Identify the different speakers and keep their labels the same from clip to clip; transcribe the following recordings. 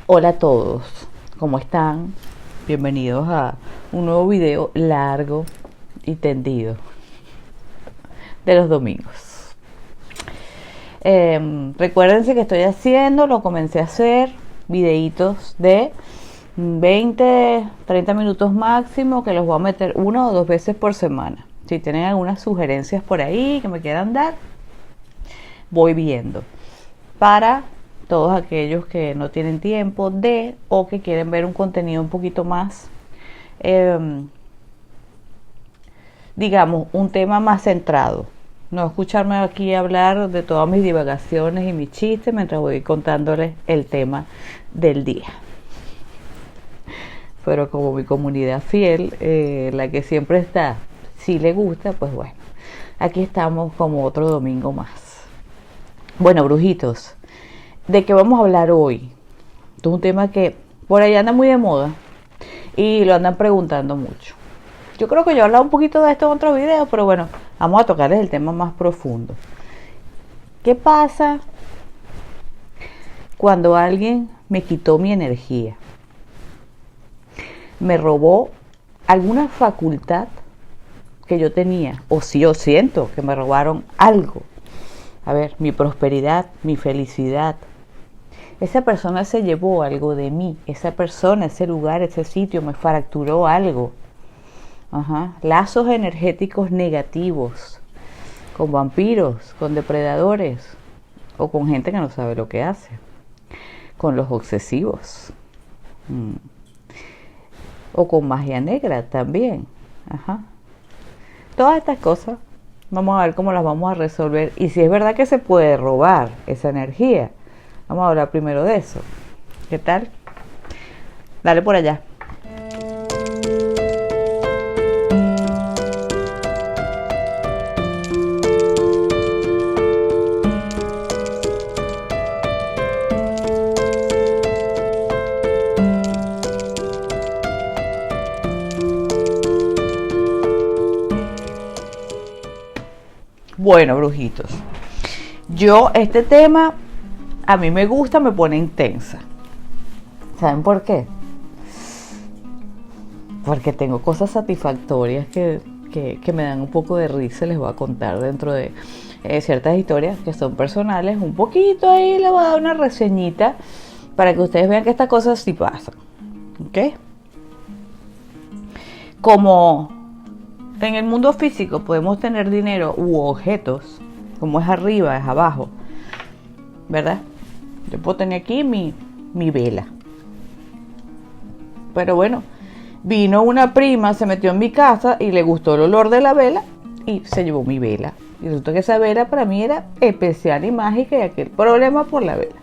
Speaker 1: Hola a todos, ¿cómo están? Bienvenidos a un nuevo video largo y tendido de los domingos. Recuérdense que estoy haciendo, lo comencé a hacer, videitos de 20, 30 minutos máximo, que los voy a meter 1 o 2 veces por semana. Si tienen algunas sugerencias por ahí que me quieran dar, voy viendo. Para todos aquellos que no tienen tiempo de o que quieren ver un contenido un poquito más, digamos, un tema más centrado. No escucharme aquí hablar de todas mis divagaciones y mis chistes mientras voy contándoles el tema del día. Pero como mi comunidad fiel, la que siempre está, si le gusta, pues bueno, aquí estamos como otro domingo más. Bueno, brujitos, ¿de qué vamos a hablar hoy? Esto es un tema que por ahí anda muy de moda y lo andan preguntando mucho. Yo creo que yo he hablado un poquito de esto en otros videos, pero bueno, vamos a tocarles el tema más profundo. ¿Qué pasa cuando alguien me quitó mi energía? Me robó alguna facultad que yo tenía, o si yo siento que me robaron algo. A ver, mi prosperidad, mi felicidad. Esa persona se llevó algo de mí, esa persona, ese lugar, ese sitio me fracturó algo. Lazos energéticos negativos, con vampiros, con depredadores, o con gente que no sabe lo que hace, con los obsesivos, o con magia negra también. Todas estas cosas, vamos a ver cómo las vamos a resolver y si es verdad que se puede robar esa energía. Vamos a hablar primero de eso. ¿Qué tal? Dale por allá. Bueno, brujitos, yo este tema a mí me gusta, me pone intensa. ¿Saben por qué? Porque tengo cosas satisfactorias que me dan un poco de risa. Les voy a contar dentro de ciertas historias que son personales. Un poquito ahí les voy a dar una reseñita para que ustedes vean que estas cosas sí pasan. ¿Ok? Como en el mundo físico podemos tener dinero u objetos, como es arriba, es abajo, ¿verdad? Yo puedo tener aquí mi vela. Pero bueno, vino una prima, se metió en mi casa y le gustó el olor de la vela y se llevó mi vela. Y resulta que esa vela para mí era especial y mágica y aquel problema por la vela.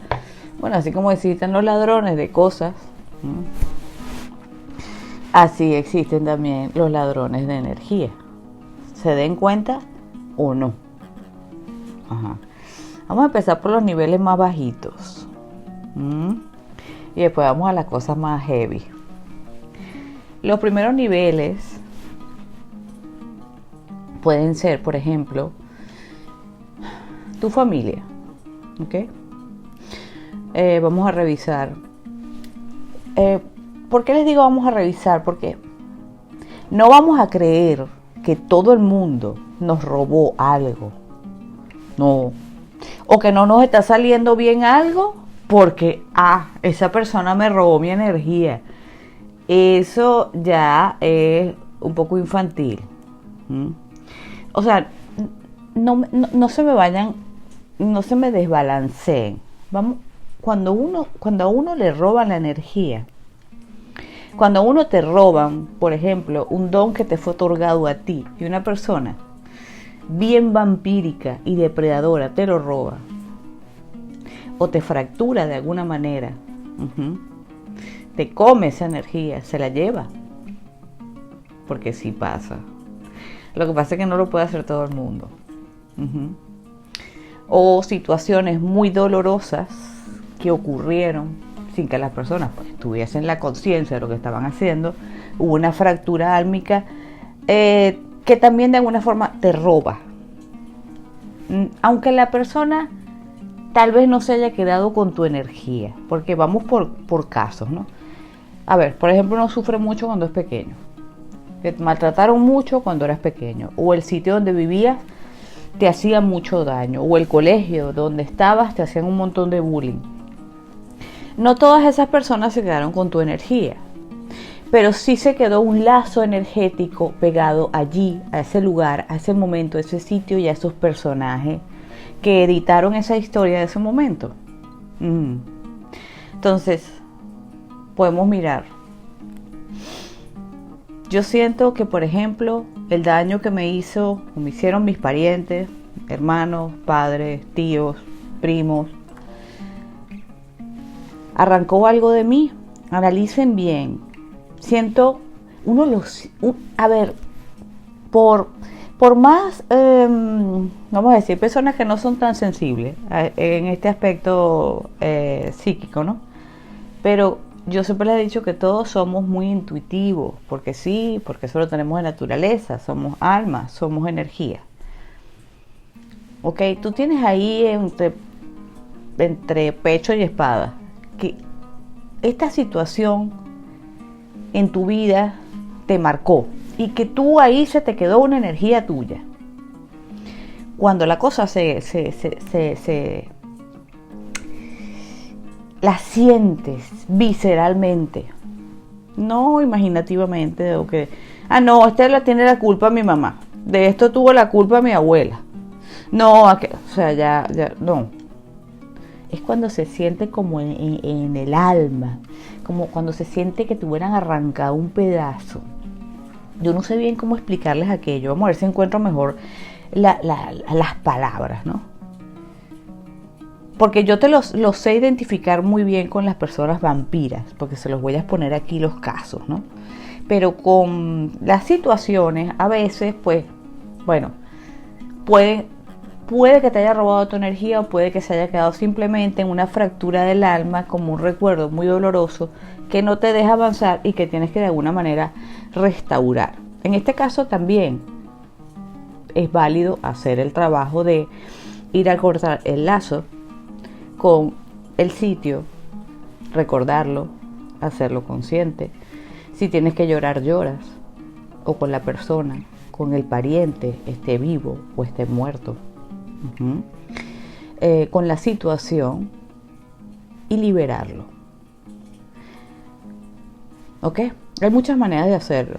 Speaker 1: Bueno, así como existen los ladrones de cosas, así existen también los ladrones de energía. ¿Se den cuenta o no? Vamos a empezar por los niveles más bajitos. Y después vamos a las cosas más heavy. Los primeros niveles pueden ser, por ejemplo, tu familia. ¿Ok? Vamos a revisar. ¿Por qué les digo vamos a revisar? Porque no vamos a creer que todo el mundo nos robó algo. No. O que no nos está saliendo bien algo porque, esa persona me robó mi energía. Eso ya es un poco infantil. O sea, no se me vayan, no se me desbalanceen. Vamos, cuando a uno le roban la energía, cuando a uno te roban, por ejemplo, un don que te fue otorgado a ti y una persona bien vampírica y depredadora te lo roba o te fractura de alguna manera, te come esa energía, se la lleva, porque sí pasa. Lo que pasa es que no lo puede hacer todo el mundo. O situaciones muy dolorosas que ocurrieron sin que las personas tuviesen la conciencia de lo que estaban haciendo. Hubo una fractura álmica que también de alguna forma te roba. Aunque la persona tal vez no se haya quedado con tu energía, porque vamos por casos, ¿no? A ver, por ejemplo, uno sufre mucho cuando es pequeño. Te maltrataron mucho cuando eras pequeño, o el sitio donde vivías te hacía mucho daño, o el colegio donde estabas te hacían un montón de bullying. No todas esas personas se quedaron con tu energía, pero sí se quedó un lazo energético pegado allí, a ese lugar, a ese momento, a ese sitio y a esos personajes que editaron esa historia de ese momento. Entonces, podemos mirar. Yo siento que, por ejemplo, el daño que me hicieron mis parientes, hermanos, padres, tíos, primos, arrancó algo de mí. Analicen bien. Siento, por más, vamos a decir, personas que no son tan sensibles en este aspecto psíquico, ¿no? Pero yo siempre les he dicho que todos somos muy intuitivos, porque sí, porque eso lo tenemos de naturaleza, somos almas, somos energía. Ok, tú tienes ahí entre pecho y espada, que esta situación en tu vida te marcó y que tú ahí se te quedó una energía tuya. Cuando la cosa la sientes visceralmente, no imaginativamente, o que, no, tiene la culpa mi mamá, de esto tuvo la culpa mi abuela, no, o sea, ya, no. Es cuando se siente como en el alma, como cuando se siente que te hubieran arrancado un pedazo. Yo no sé bien cómo explicarles aquello, vamos a ver si encuentro mejor las palabras, ¿no? Porque yo los sé identificar muy bien con las personas vampiras, porque se los voy a poner aquí los casos, ¿no? Pero con las situaciones, a veces, pues, bueno, puede que te haya robado tu energía o puede que se haya quedado simplemente en una fractura del alma, como un recuerdo muy doloroso que no te deja avanzar y que tienes que de alguna manera restaurar. En este caso también es válido hacer el trabajo de ir a cortar el lazo con el sitio, recordarlo, hacerlo consciente. Si tienes que llorar, lloras, o con la persona, con el pariente, esté vivo o esté muerto. Con la situación y liberarlo. ¿Ok? Hay muchas maneras de hacerlo.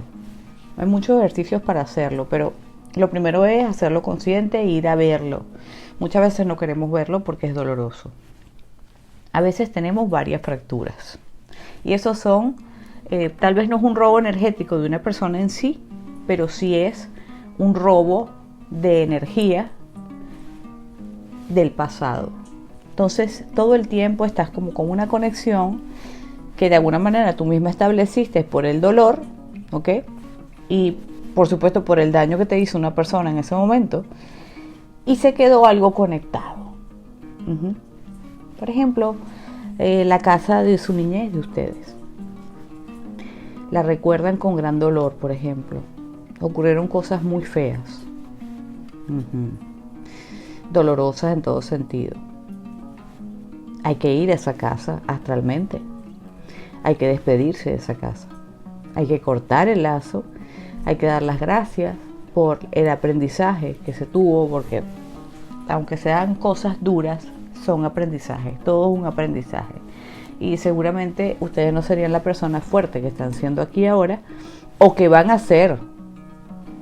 Speaker 1: Hay muchos ejercicios para hacerlo, pero lo primero es hacerlo consciente e ir a verlo. Muchas veces no queremos verlo porque es doloroso. A veces tenemos varias fracturas. Y esos son, tal vez no es un robo energético de una persona en sí, pero sí es un robo de energía del pasado. Entonces todo el tiempo estás como con una conexión que de alguna manera tú misma estableciste por el dolor, ¿ok? Y por supuesto por el daño que te hizo una persona en ese momento, y se quedó algo conectado. Por ejemplo, la casa de su niñez de ustedes. La recuerdan con gran dolor, por ejemplo. Ocurrieron cosas muy feas. Dolorosas en todo sentido. Hay que ir a esa casa astralmente. Hay que despedirse de esa casa. Hay que cortar el lazo. Hay que dar las gracias por el aprendizaje que se tuvo, porque aunque sean cosas duras, son aprendizajes. Todo es un aprendizaje. Y seguramente ustedes no serían la persona fuerte que están siendo aquí ahora, o que van a ser,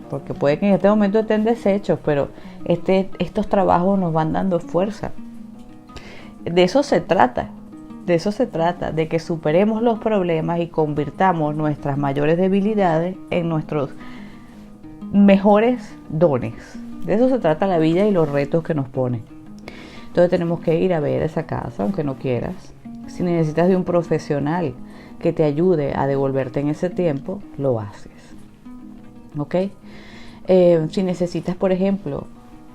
Speaker 1: porque puede que en este momento estén deshechos, pero estos trabajos nos van dando fuerza. De eso se trata, de que superemos los problemas y convirtamos nuestras mayores debilidades en nuestros mejores dones. De eso se trata la vida y los retos que nos ponen. Entonces tenemos que ir a ver esa casa, aunque no quieras. Si necesitas de un profesional que te ayude a devolverte en ese tiempo, lo haces. ¿Ok? Si necesitas, por ejemplo,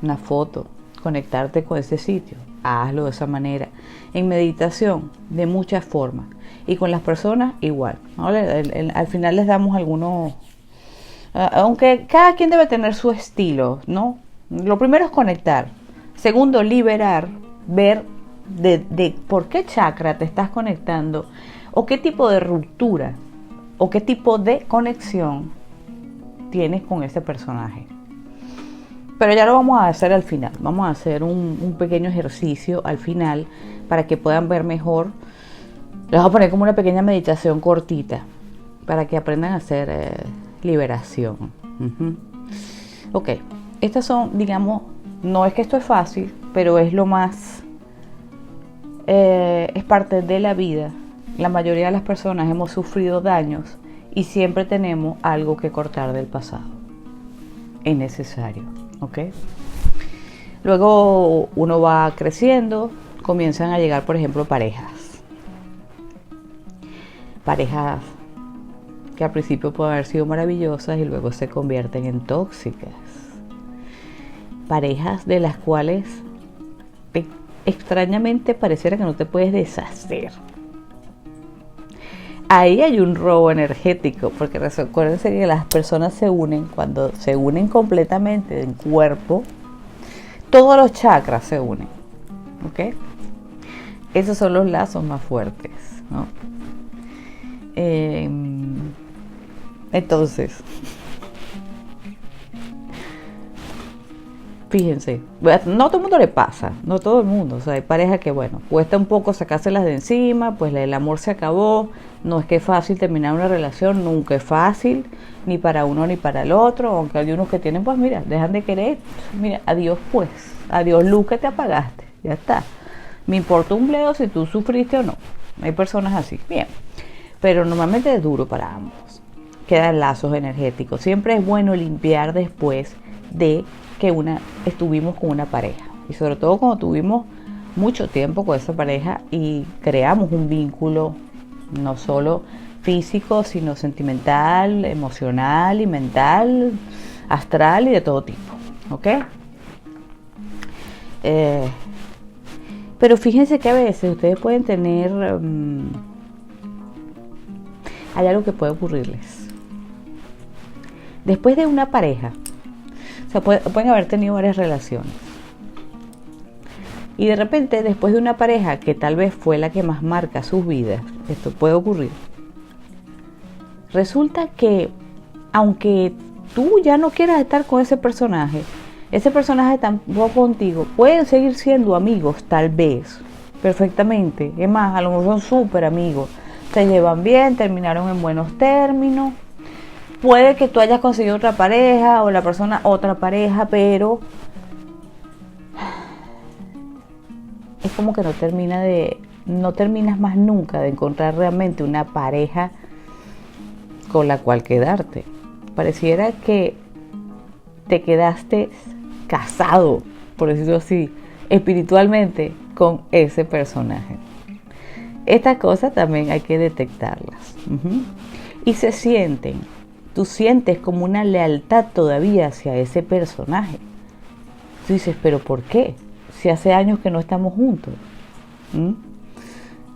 Speaker 1: una foto, conectarte con ese sitio, hazlo de esa manera. En meditación, de muchas formas. Y con las personas, igual, ¿no? Al final les damos algunos... aunque cada quien debe tener su estilo, ¿no? Lo primero es conectar. Segundo, liberar, ver de por qué chakra te estás conectando o qué tipo de ruptura o qué tipo de conexión tienes con ese personaje. Pero ya lo vamos a hacer al final. Vamos a hacer un pequeño ejercicio al final para que puedan ver mejor. Les voy a poner como una pequeña meditación cortita para que aprendan a hacer liberación. Ok, estas son, digamos, no es que esto es fácil, pero es lo más, es parte de la vida. La mayoría de las personas hemos sufrido daños y siempre tenemos algo que cortar del pasado. Es necesario, ¿ok? Luego uno va creciendo, comienzan a llegar, por ejemplo, parejas que al principio pueden haber sido maravillosas y luego se convierten en tóxicas. Parejas de las cuales extrañamente pareciera que no te puedes deshacer. Ahí hay un robo energético, porque recuérdense que las personas se unen, cuando se unen completamente en cuerpo, todos los chakras se unen, ¿ok? Esos son los lazos más fuertes, ¿no? Entonces, fíjense, no todo el mundo le pasa, no todo el mundo, o sea, hay parejas que, bueno, cuesta un poco sacárselas de encima, pues el amor se acabó, no es que es fácil terminar una relación, nunca es fácil, ni para uno ni para el otro, aunque hay unos que tienen, pues mira, dejan de querer, mira, adiós pues, adiós luz que te apagaste, ya está, me importa un bledo si tú sufriste o no, hay personas así, bien, pero normalmente es duro para ambos, quedan lazos energéticos, siempre es bueno limpiar después de que estuvimos con una pareja y sobre todo cuando tuvimos mucho tiempo con esa pareja y creamos un vínculo no solo físico sino sentimental, emocional y mental, astral y de todo tipo, ¿ok? Pero fíjense que a veces ustedes pueden tener hay algo que puede ocurrirles después de una pareja. O sea, pueden haber tenido varias relaciones. Y de repente, después de una pareja que tal vez fue la que más marca sus vidas, esto puede ocurrir. Resulta que, aunque tú ya no quieras estar con ese personaje tampoco contigo, pueden seguir siendo amigos, tal vez, perfectamente. Es más, a lo mejor son súper amigos. Se llevan bien, terminaron en buenos términos. Puede que tú hayas conseguido otra pareja o la persona otra pareja, pero es como que no terminas más nunca de encontrar realmente una pareja con la cual quedarte. Pareciera que te quedaste casado, por decirlo así, espiritualmente con ese personaje. Estas cosas también hay que detectarlas. Y se sienten. Tú sientes como una lealtad todavía hacia ese personaje. Tú dices, ¿pero por qué? Si hace años que no estamos juntos.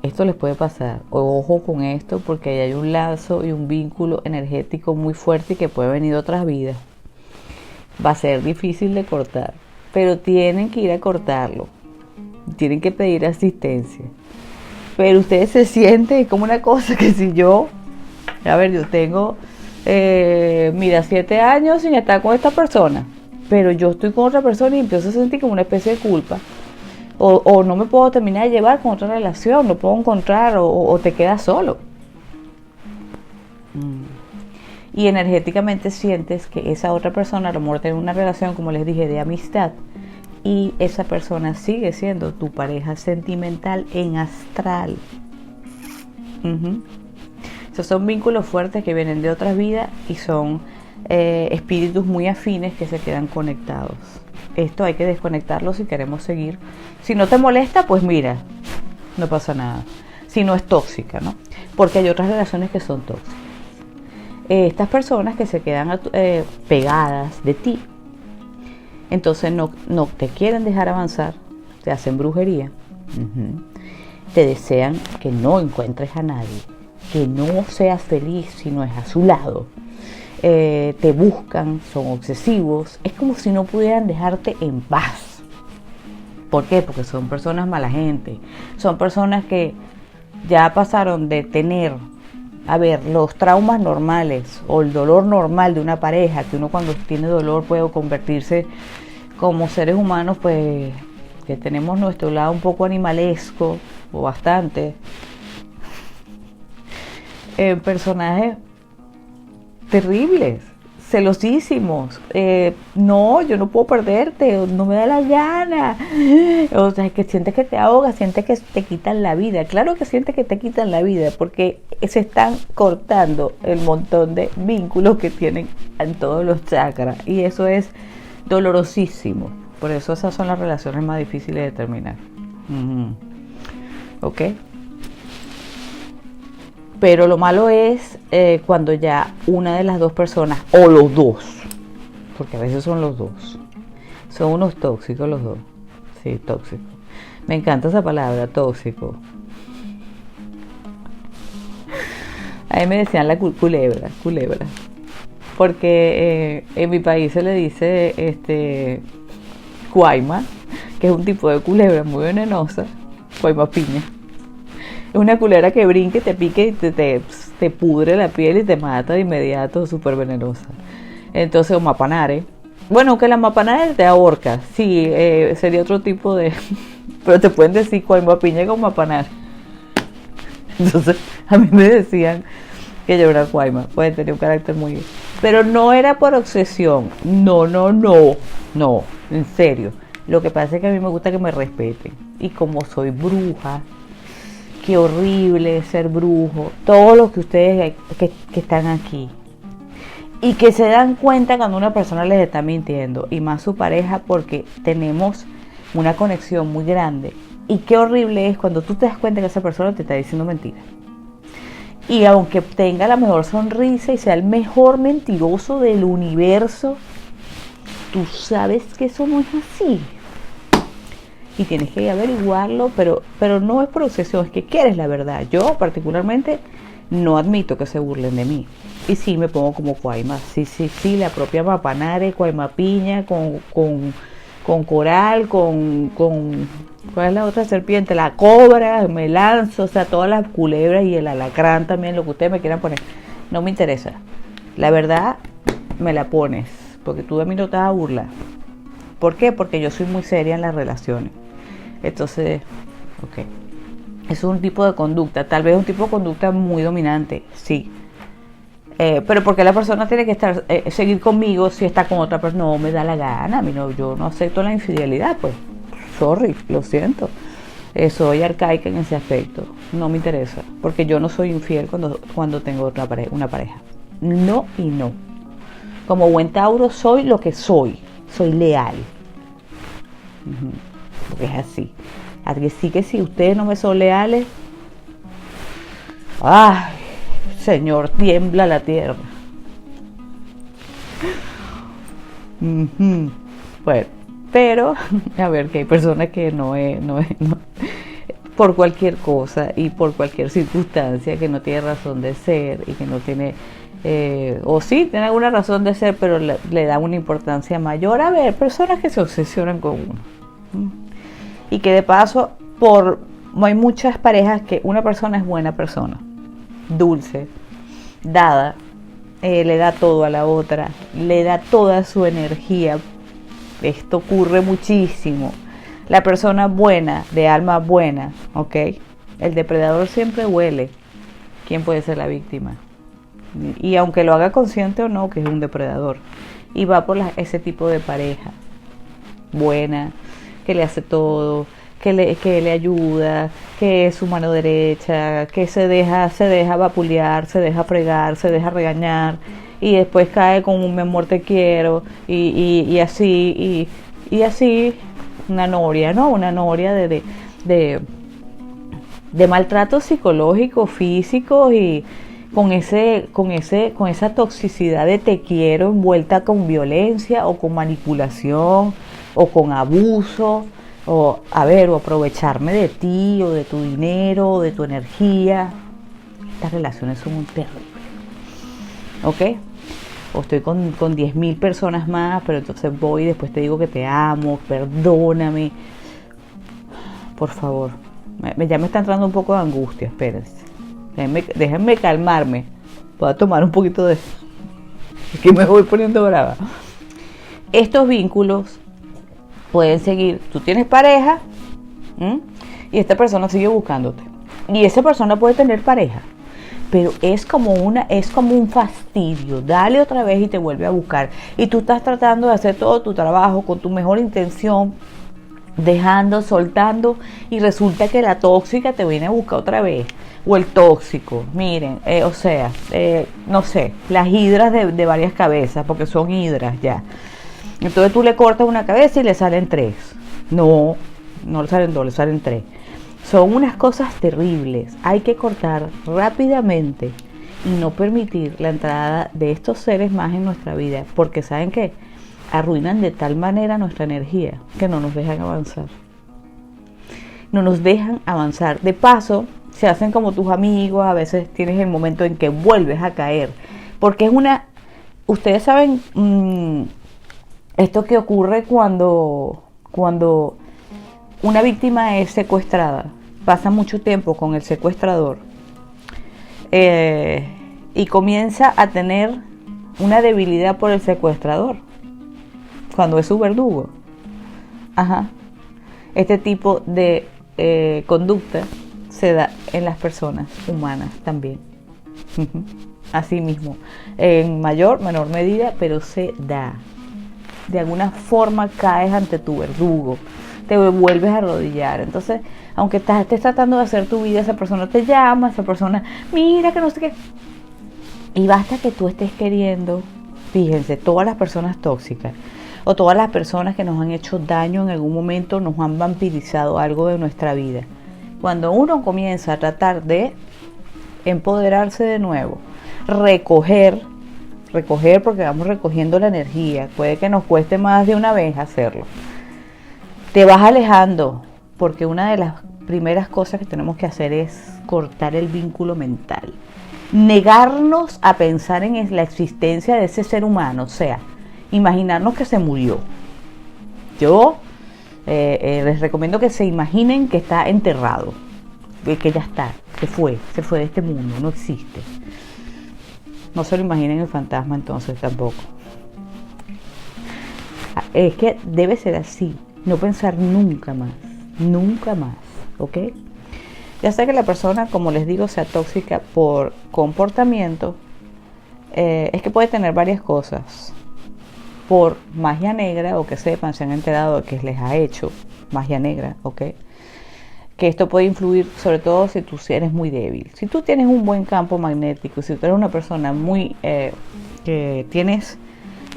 Speaker 1: Esto les puede pasar. Ojo con esto porque ahí hay un lazo y un vínculo energético muy fuerte que puede venir de otras vidas. Va a ser difícil de cortar, pero tienen que ir a cortarlo. Tienen que pedir asistencia. Pero ustedes se sienten como una cosa que si yo tengo... 7 años sin estar con esta persona, pero yo estoy con otra persona y empiezo a sentir como una especie de culpa o no me puedo terminar de llevar con otra relación, no puedo encontrar o te quedas solo y energéticamente sientes que esa otra persona a lo mejor tiene una relación, como les dije, de amistad y esa persona sigue siendo tu pareja sentimental en astral. Esos son vínculos fuertes que vienen de otras vidas y son espíritus muy afines que se quedan conectados. Esto hay que desconectarlo si queremos seguir. Si no te molesta, pues mira, no pasa nada. Si no es tóxica, ¿no? Porque hay otras relaciones que son tóxicas. Estas personas que se quedan pegadas de ti, entonces no te quieren dejar avanzar, te hacen brujería, te desean que no encuentres a nadie, que no seas feliz si no es a su lado, te buscan, son obsesivos, es como si no pudieran dejarte en paz. ¿Por qué? Porque son personas mala gente. Son personas que ya pasaron de tener, a ver, los traumas normales o el dolor normal de una pareja, que uno cuando tiene dolor puede convertirse como seres humanos, pues que tenemos nuestro lado un poco animalesco o bastante, personajes terribles, celosísimos, no, yo no puedo perderte, no me da la gana, o sea, que sientes que te ahogas, sientes que te quitan la vida. Claro que sientes que te quitan la vida, porque se están cortando el montón de vínculos que tienen en todos los chakras, y eso es dolorosísimo. Por eso esas son las relaciones más difíciles de terminar. ¿Ok? Pero lo malo es cuando ya una de las dos personas, o los dos, porque a veces son los dos, son unos tóxicos los dos. Sí, tóxico. Me encanta esa palabra, tóxico. A mí me decían la culebra, porque en mi país se le dice cuaima, que es un tipo de culebra muy venenosa, cuaima piña. Es una culebra que brinque, te pique y te pudre la piel y te mata de inmediato, súper venenosa. Entonces, o mapanare. Bueno, que la mapanare te ahorca, sí, sería otro tipo de... Pero te pueden decir cuaima piña con mapanare. Entonces, a mí me decían que yo era cuaima, puede tener un carácter muy... Pero no era por obsesión, no, en serio. Lo que pasa es que a mí me gusta que me respeten. Y como soy bruja, qué horrible ser brujo, todos los que ustedes que están aquí, y que se dan cuenta cuando una persona les está mintiendo, y más su pareja, porque tenemos una conexión muy grande. Y qué horrible es cuando tú te das cuenta que esa persona te está diciendo mentiras. Y aunque tenga la mejor sonrisa y sea el mejor mentiroso del universo, tú sabes que eso no es así. Y tienes que averiguarlo, pero no es por obsesión, es que quieres la verdad. Yo particularmente no admito que se burlen de mí. Y sí me pongo como cuaima, sí, la propia mapanare, cuaima piña, con coral, con ¿cuál es la otra serpiente? La cobra, me lanzo, o sea, todas las culebras y el alacrán también, lo que ustedes me quieran poner. No me interesa. La verdad me la pones, porque tú de mí no te vas a burlar. ¿Por qué? Porque yo soy muy seria en las relaciones. Entonces, ok. Es un tipo de conducta, tal vez un tipo de conducta muy dominante, sí. Pero porque la persona tiene que seguir conmigo si está con otra persona, no me da la gana, a mí no, yo no acepto la infidelidad, pues, sorry, lo siento. Soy arcaica en ese aspecto, no me interesa, porque yo no soy infiel cuando tengo una pareja. No y no. Como buen Tauro soy lo que soy leal. Porque es así. Así que si ustedes no me son leales, ¡ay, Señor, tiembla la tierra! Bueno, pero a ver, que hay personas que no, por cualquier cosa y por cualquier circunstancia, que no tiene razón de ser y que no tiene, o sí tiene alguna razón de ser, pero le da una importancia mayor. A ver, personas que se obsesionan con uno. Y que de paso, hay muchas parejas que una persona es buena persona, dulce, dada, le da todo a la otra, le da toda su energía. Esto ocurre muchísimo. La persona buena, de alma buena, ¿ok? El depredador siempre huele quién puede ser la víctima. Y aunque lo haga consciente o no, que es un depredador. Y va por ese tipo de pareja buena, que le hace todo, que le ayuda, que es su mano derecha, que se deja vapulear, se deja fregar, se deja regañar, y después cae con un mi amor te quiero, y así, una noria, ¿no? Una noria de maltrato psicológico, físico, y con esa toxicidad de te quiero envuelta con violencia o con manipulación o con abuso, o aprovecharme de ti o de tu dinero o de tu energía. Estas relaciones son un terrible, ¿ok? O estoy con 10.000 personas más, pero entonces voy y después te digo que te amo, perdóname. por favor. Ya me está entrando un poco de angustia, espérense. Déjenme calmarme. Voy a tomar un poquito de... Es que me voy poniendo brava. Estos vínculos pueden seguir. Tú tienes pareja, ¿m? Y esta persona sigue buscándote. Y esa persona puede tener pareja. Pero es como un fastidio. Dale otra vez y te vuelve a buscar. Y tú estás tratando de hacer todo tu trabajo con tu mejor intención, dejando, soltando, y resulta que la tóxica te viene a buscar otra vez. O el tóxico, miren, no sé, las hidras de varias cabezas, porque son hidras ya. Entonces tú le cortas una cabeza y le salen 3. No le salen 2, le salen 3. Son unas cosas terribles. Hay que cortar rápidamente y no permitir la entrada de estos seres más en nuestra vida, porque ¿saben qué? Arruinan de tal manera nuestra energía que no nos dejan avanzar. No nos dejan avanzar. De paso, se hacen como tus amigos. A veces tienes el momento en que vuelves a caer, porque es ustedes saben, esto que ocurre cuando una víctima es secuestrada, pasa mucho tiempo con el secuestrador, y comienza a tener una debilidad por el secuestrador cuando es su verdugo. Este tipo de conducta se da en las personas humanas también. Así mismo, en mayor, menor medida, pero se da. De alguna forma caes ante tu verdugo, te vuelves a arrodillar. Entonces, aunque estés tratando de hacer tu vida, esa persona te llama, esa persona, mira que no sé qué. Y basta que tú estés queriendo, fíjense, todas las personas tóxicas o todas las personas que nos han hecho daño en algún momento, nos han vampirizado algo de nuestra vida. Cuando uno comienza a tratar de empoderarse de nuevo, recoger porque vamos recogiendo la energía, puede que nos cueste más de una vez hacerlo, te vas alejando, porque una de las primeras cosas que tenemos que hacer es cortar el vínculo mental, negarnos a pensar en la existencia de ese ser humano, o sea, imaginarnos que se murió. Yo les recomiendo que se imaginen que está enterrado, que ya está, se fue de este mundo, no existe. No se lo imaginen el fantasma entonces tampoco. Es que debe ser así, no pensar nunca más, ¿ok? Ya sea que la persona, como les digo, sea tóxica por comportamiento, es que puede tener varias cosas. Por magia negra, o que sepan, se han enterado de que les ha hecho magia negra, ¿ok? Que esto puede influir, sobre todo si tú eres muy débil. Si tú tienes un buen campo magnético, si tú eres una persona que tienes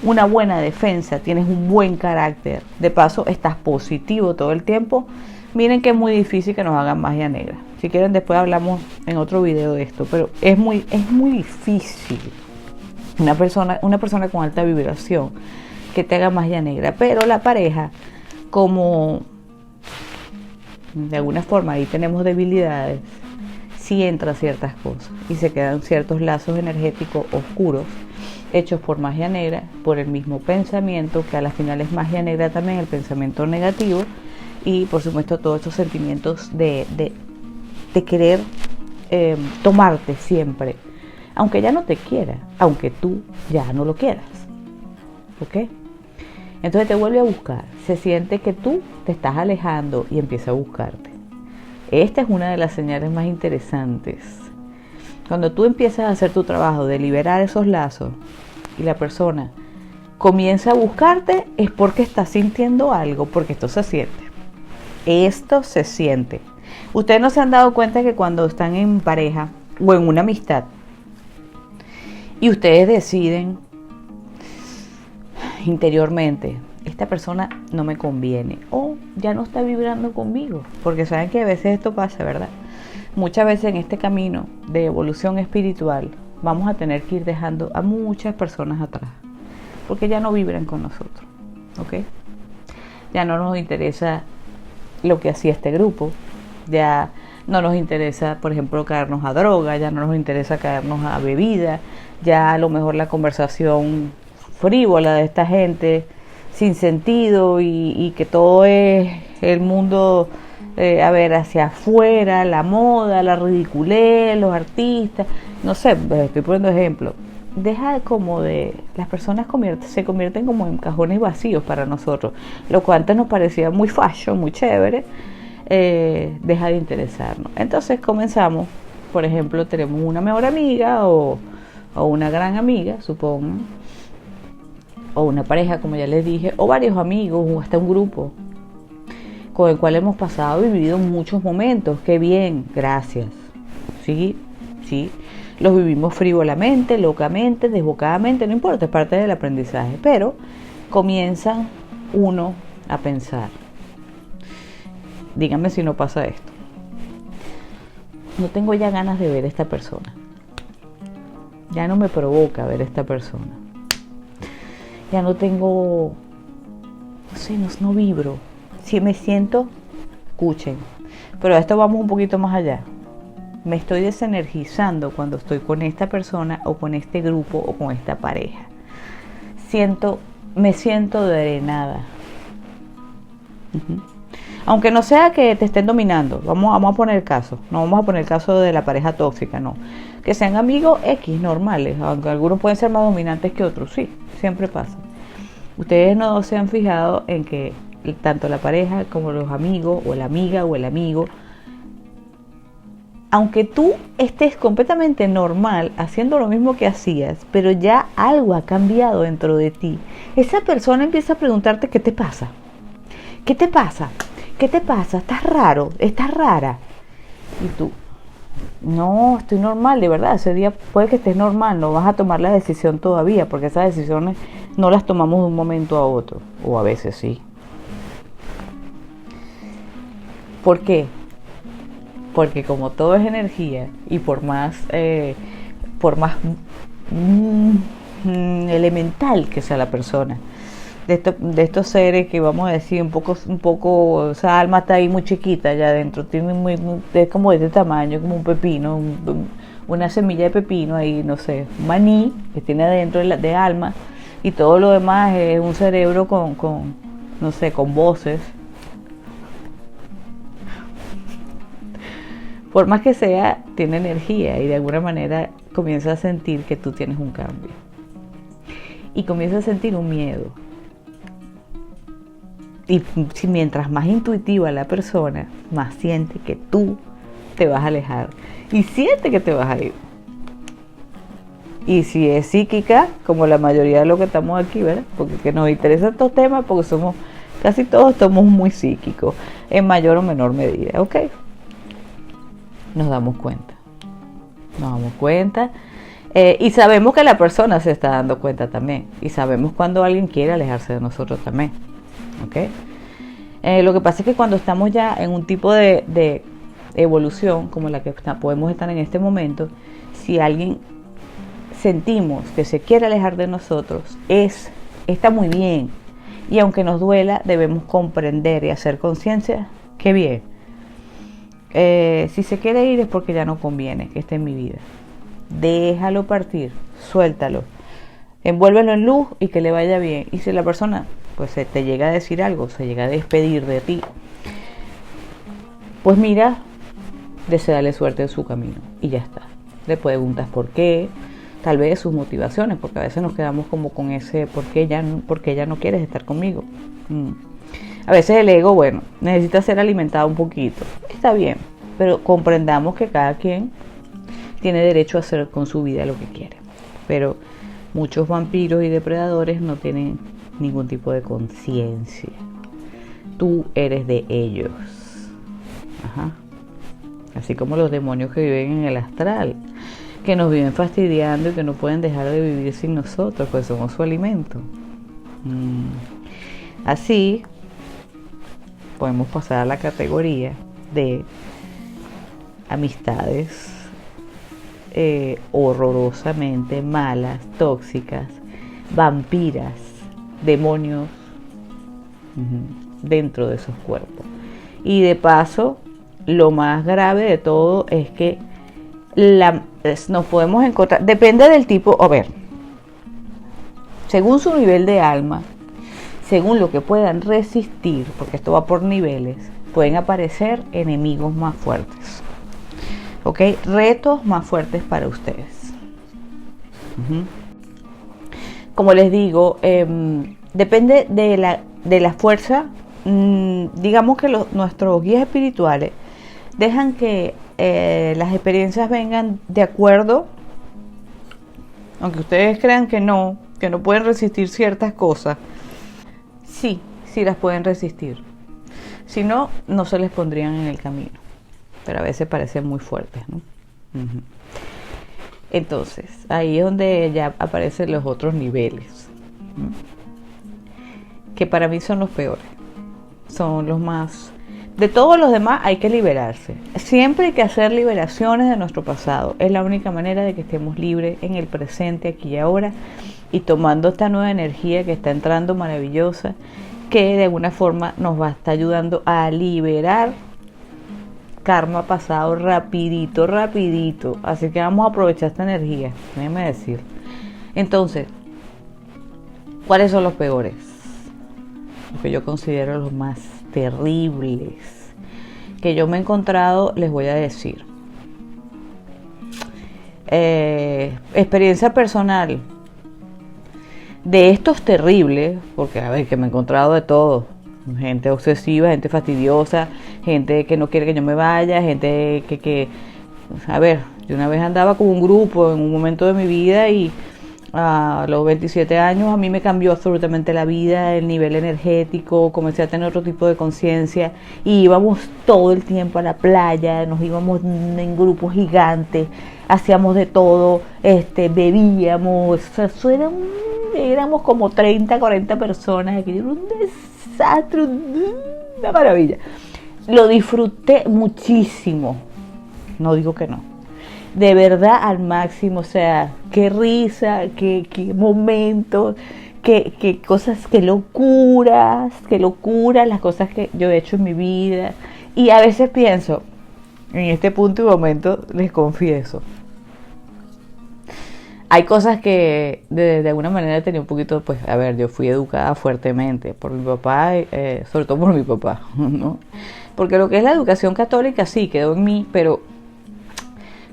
Speaker 1: una buena defensa, tienes un buen carácter, de paso estás positivo todo el tiempo, miren que es muy difícil que nos hagan magia negra. Si quieren después hablamos en otro video de esto, pero es muy difícil una persona con alta vibración que te haga magia negra. Pero la pareja, como de alguna forma ahí tenemos debilidades, sí entra ciertas cosas y se quedan ciertos lazos energéticos oscuros hechos por magia negra, por el mismo pensamiento, que a la final es magia negra también, el pensamiento negativo, y por supuesto todos estos sentimientos de querer tomarte siempre, aunque ya no te quiera, aunque tú ya no lo quieras, ¿ok? Entonces te vuelve a buscar, se siente que tú te estás alejando y empieza a buscarte. Esta es una de las señales más interesantes. Cuando tú empiezas a hacer tu trabajo de liberar esos lazos y la persona comienza a buscarte, es porque está sintiendo algo, porque esto se siente. Esto se siente. Ustedes no se han dado cuenta que cuando están en pareja o en una amistad y ustedes deciden interiormente, esta persona no me conviene o ya no está vibrando conmigo, porque saben que a veces esto pasa, ¿verdad? Muchas veces en este camino de evolución espiritual vamos a tener que ir dejando a muchas personas atrás, porque ya no vibran con nosotros, ¿ok? Ya no nos interesa lo que hacía este grupo, ya no nos interesa, por ejemplo, caernos a droga, ya no nos interesa caernos a bebida, ya a lo mejor la conversación frívola de esta gente sin sentido y que todo es el mundo a ver, hacia afuera, la moda, la ridiculez, los artistas, no sé, estoy poniendo ejemplo. Deja como de, las personas se convierten como en cajones vacíos para nosotros, lo cual antes nos parecía muy fashion, muy chévere, deja de interesarnos. Entonces comenzamos, por ejemplo, tenemos una mejor amiga o una gran amiga, supongo, o una pareja, como ya les dije, o varios amigos, o hasta un grupo con el cual hemos pasado y vivido muchos momentos. Qué bien, gracias. Sí, sí. Los vivimos frívolamente, locamente, desbocadamente, no importa, es parte del aprendizaje. Pero comienza uno a pensar. Díganme si no pasa esto. No tengo ya ganas de ver a esta persona. Ya no me provoca ver a esta persona. Ya no tengo, no sé, no vibro. Si me siento, escuchen, pero a esto vamos un poquito más allá. Me estoy desenergizando cuando estoy con esta persona o con este grupo o con esta pareja. Me siento drenada. Aunque no sea que te estén dominando, vamos a poner el caso, no vamos a poner el caso de la pareja tóxica, no. Que sean amigos X normales, aunque algunos pueden ser más dominantes que otros, sí, siempre pasa. Ustedes no se han fijado en que tanto la pareja como los amigos o la amiga o el amigo, aunque tú estés completamente normal haciendo lo mismo que hacías, pero ya algo ha cambiado dentro de ti, esa persona empieza a preguntarte ¿qué te pasa? ¿Qué te pasa? ¿Qué te pasa? ¿Estás raro? ¿Estás rara? Y tú, no, estoy normal, de verdad, ese día puede que estés normal, no vas a tomar la decisión todavía, porque esas decisiones no las tomamos de un momento a otro, o a veces sí. ¿Por qué? Porque como todo es energía y por más elemental que sea la persona, de estos seres que vamos a decir un poco, esa alma está ahí muy chiquita allá adentro, es como de este tamaño, como un pepino, una semilla de pepino ahí, no sé, un maní que tiene adentro de alma, y todo lo demás es un cerebro con no sé, con voces. Por más que sea, tiene energía y de alguna manera comienza a sentir que tú tienes un cambio. Y comienza a sentir un miedo. Y si mientras más intuitiva la persona, más siente que tú te vas a alejar. Y siente que te vas a ir. Y si es psíquica, como la mayoría de los que estamos aquí, ¿verdad? Porque que nos interesan estos temas, porque casi todos somos muy psíquicos, en mayor o menor medida, ¿ok? Nos damos cuenta. Y sabemos que la persona se está dando cuenta también. Y sabemos cuando alguien quiere alejarse de nosotros también. ¿Ok? Lo que pasa es que cuando estamos ya en un tipo de evolución como la que podemos estar en este momento, si alguien sentimos que se quiere alejar de nosotros, está muy bien. Y aunque nos duela, debemos comprender y hacer conciencia que bien. Si se quiere ir es porque ya no conviene que esté en mi vida. Déjalo partir, suéltalo, envuélvelo en luz y que le vaya bien. Y si la persona pues se te llega a decir algo, se llega a despedir de ti, pues mira, deséale suerte en su camino y ya está. Le preguntas por qué, tal vez sus motivaciones, porque a veces nos quedamos como con ese por qué ya no quieres estar conmigo. A veces el ego, bueno, necesita ser alimentado un poquito. Está bien, pero comprendamos que cada quien tiene derecho a hacer con su vida lo que quiere. Pero muchos vampiros y depredadores no tienen ningún tipo de conciencia. Tú eres de ellos. Ajá. Así como los demonios que viven en el astral, que nos viven fastidiando y que no pueden dejar de vivir sin nosotros, pues somos su alimento. Así podemos pasar a la categoría de amistades horrorosamente malas, tóxicas, vampiras, demonios dentro de esos cuerpos. Y de paso, lo más grave de todo es que nos podemos encontrar, depende del tipo, a ver, según su nivel de alma, según lo que puedan resistir, porque esto va por niveles, pueden aparecer enemigos más fuertes. ¿Ok? Retos más fuertes para ustedes. Como les digo, depende de la fuerza. Digamos que nuestros guías espirituales dejan que las experiencias vengan de acuerdo, aunque ustedes crean que no pueden resistir ciertas cosas. Sí las pueden resistir. Si no, no se les pondrían en el camino. Pero a veces parecen muy fuertes, ¿no? Entonces, ahí es donde ya aparecen los otros niveles, que para mí son los peores. Son los más... De todos los demás hay que liberarse. Siempre hay que hacer liberaciones de nuestro pasado. Es la única manera de que estemos libres en el presente, aquí y ahora, y tomando esta nueva energía que está entrando maravillosa, que de alguna forma nos va a estar ayudando a liberar karma pasado rapidito. Así que vamos a aprovechar esta energía, déjenme decir. Entonces, ¿cuáles son los peores? Los que yo considero los más terribles que yo me he encontrado, les voy a decir. Experiencia personal de estos terribles, porque a ver, que me he encontrado de todo. Gente obsesiva, gente fastidiosa, gente que no quiere que yo me vaya, gente que a ver, yo una vez andaba con un grupo en un momento de mi vida y a los 27 años a mí me cambió absolutamente la vida, el nivel energético, comencé a tener otro tipo de conciencia y íbamos todo el tiempo a la playa, nos íbamos en grupos gigantes, hacíamos de todo, bebíamos, o sea, éramos como 30, 40 personas, aquí era un desastre, una maravilla. Lo disfruté muchísimo, no digo que no. De verdad al máximo, o sea, qué risa, qué momentos, qué cosas, qué locuras, las cosas que yo he hecho en mi vida. Y a veces pienso, en este punto y momento, les confieso, hay cosas que de alguna manera tenía un poquito, pues, a ver, yo fui educada fuertemente por mi papá, sobre todo por mi papá, ¿no? Porque lo que es la educación católica sí quedó en mí, pero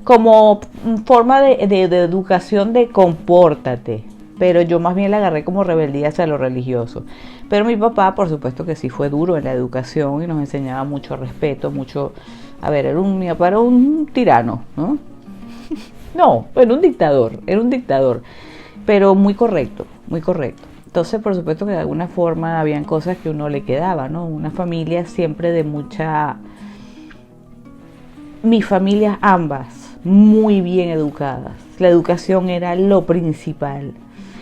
Speaker 1: como forma de educación de compórtate, pero yo más bien la agarré como rebeldía hacia lo religioso. Pero mi papá, por supuesto que sí fue duro en la educación y nos enseñaba mucho respeto, mucho... A ver, mi papá era un tirano, ¿no? No, era un dictador, pero muy correcto. Entonces, por supuesto que de alguna forma habían cosas que uno le quedaba, ¿no? Una familia siempre de mucha... Mis familias ambas, muy bien educadas. La educación era lo principal.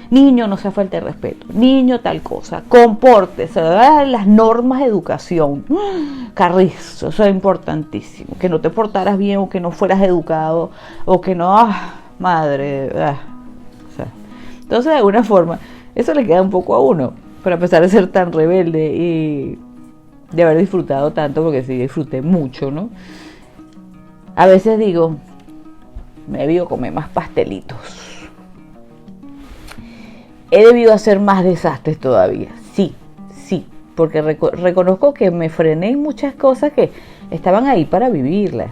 Speaker 1: Niño, no se falte de respeto. Niño, tal cosa. Compórtese. Las normas de educación. Carrizo, eso es importantísimo. Que no te portaras bien o que no fueras educado o que no... madre. O sea, entonces, de alguna forma, eso le queda un poco a uno. Pero a pesar de ser tan rebelde y de haber disfrutado tanto, porque sí, disfruté mucho, ¿no? A veces digo, me he debido comer más pastelitos. He debido hacer más desastres todavía. Sí, porque reconozco que me frené en muchas cosas que estaban ahí para vivirlas.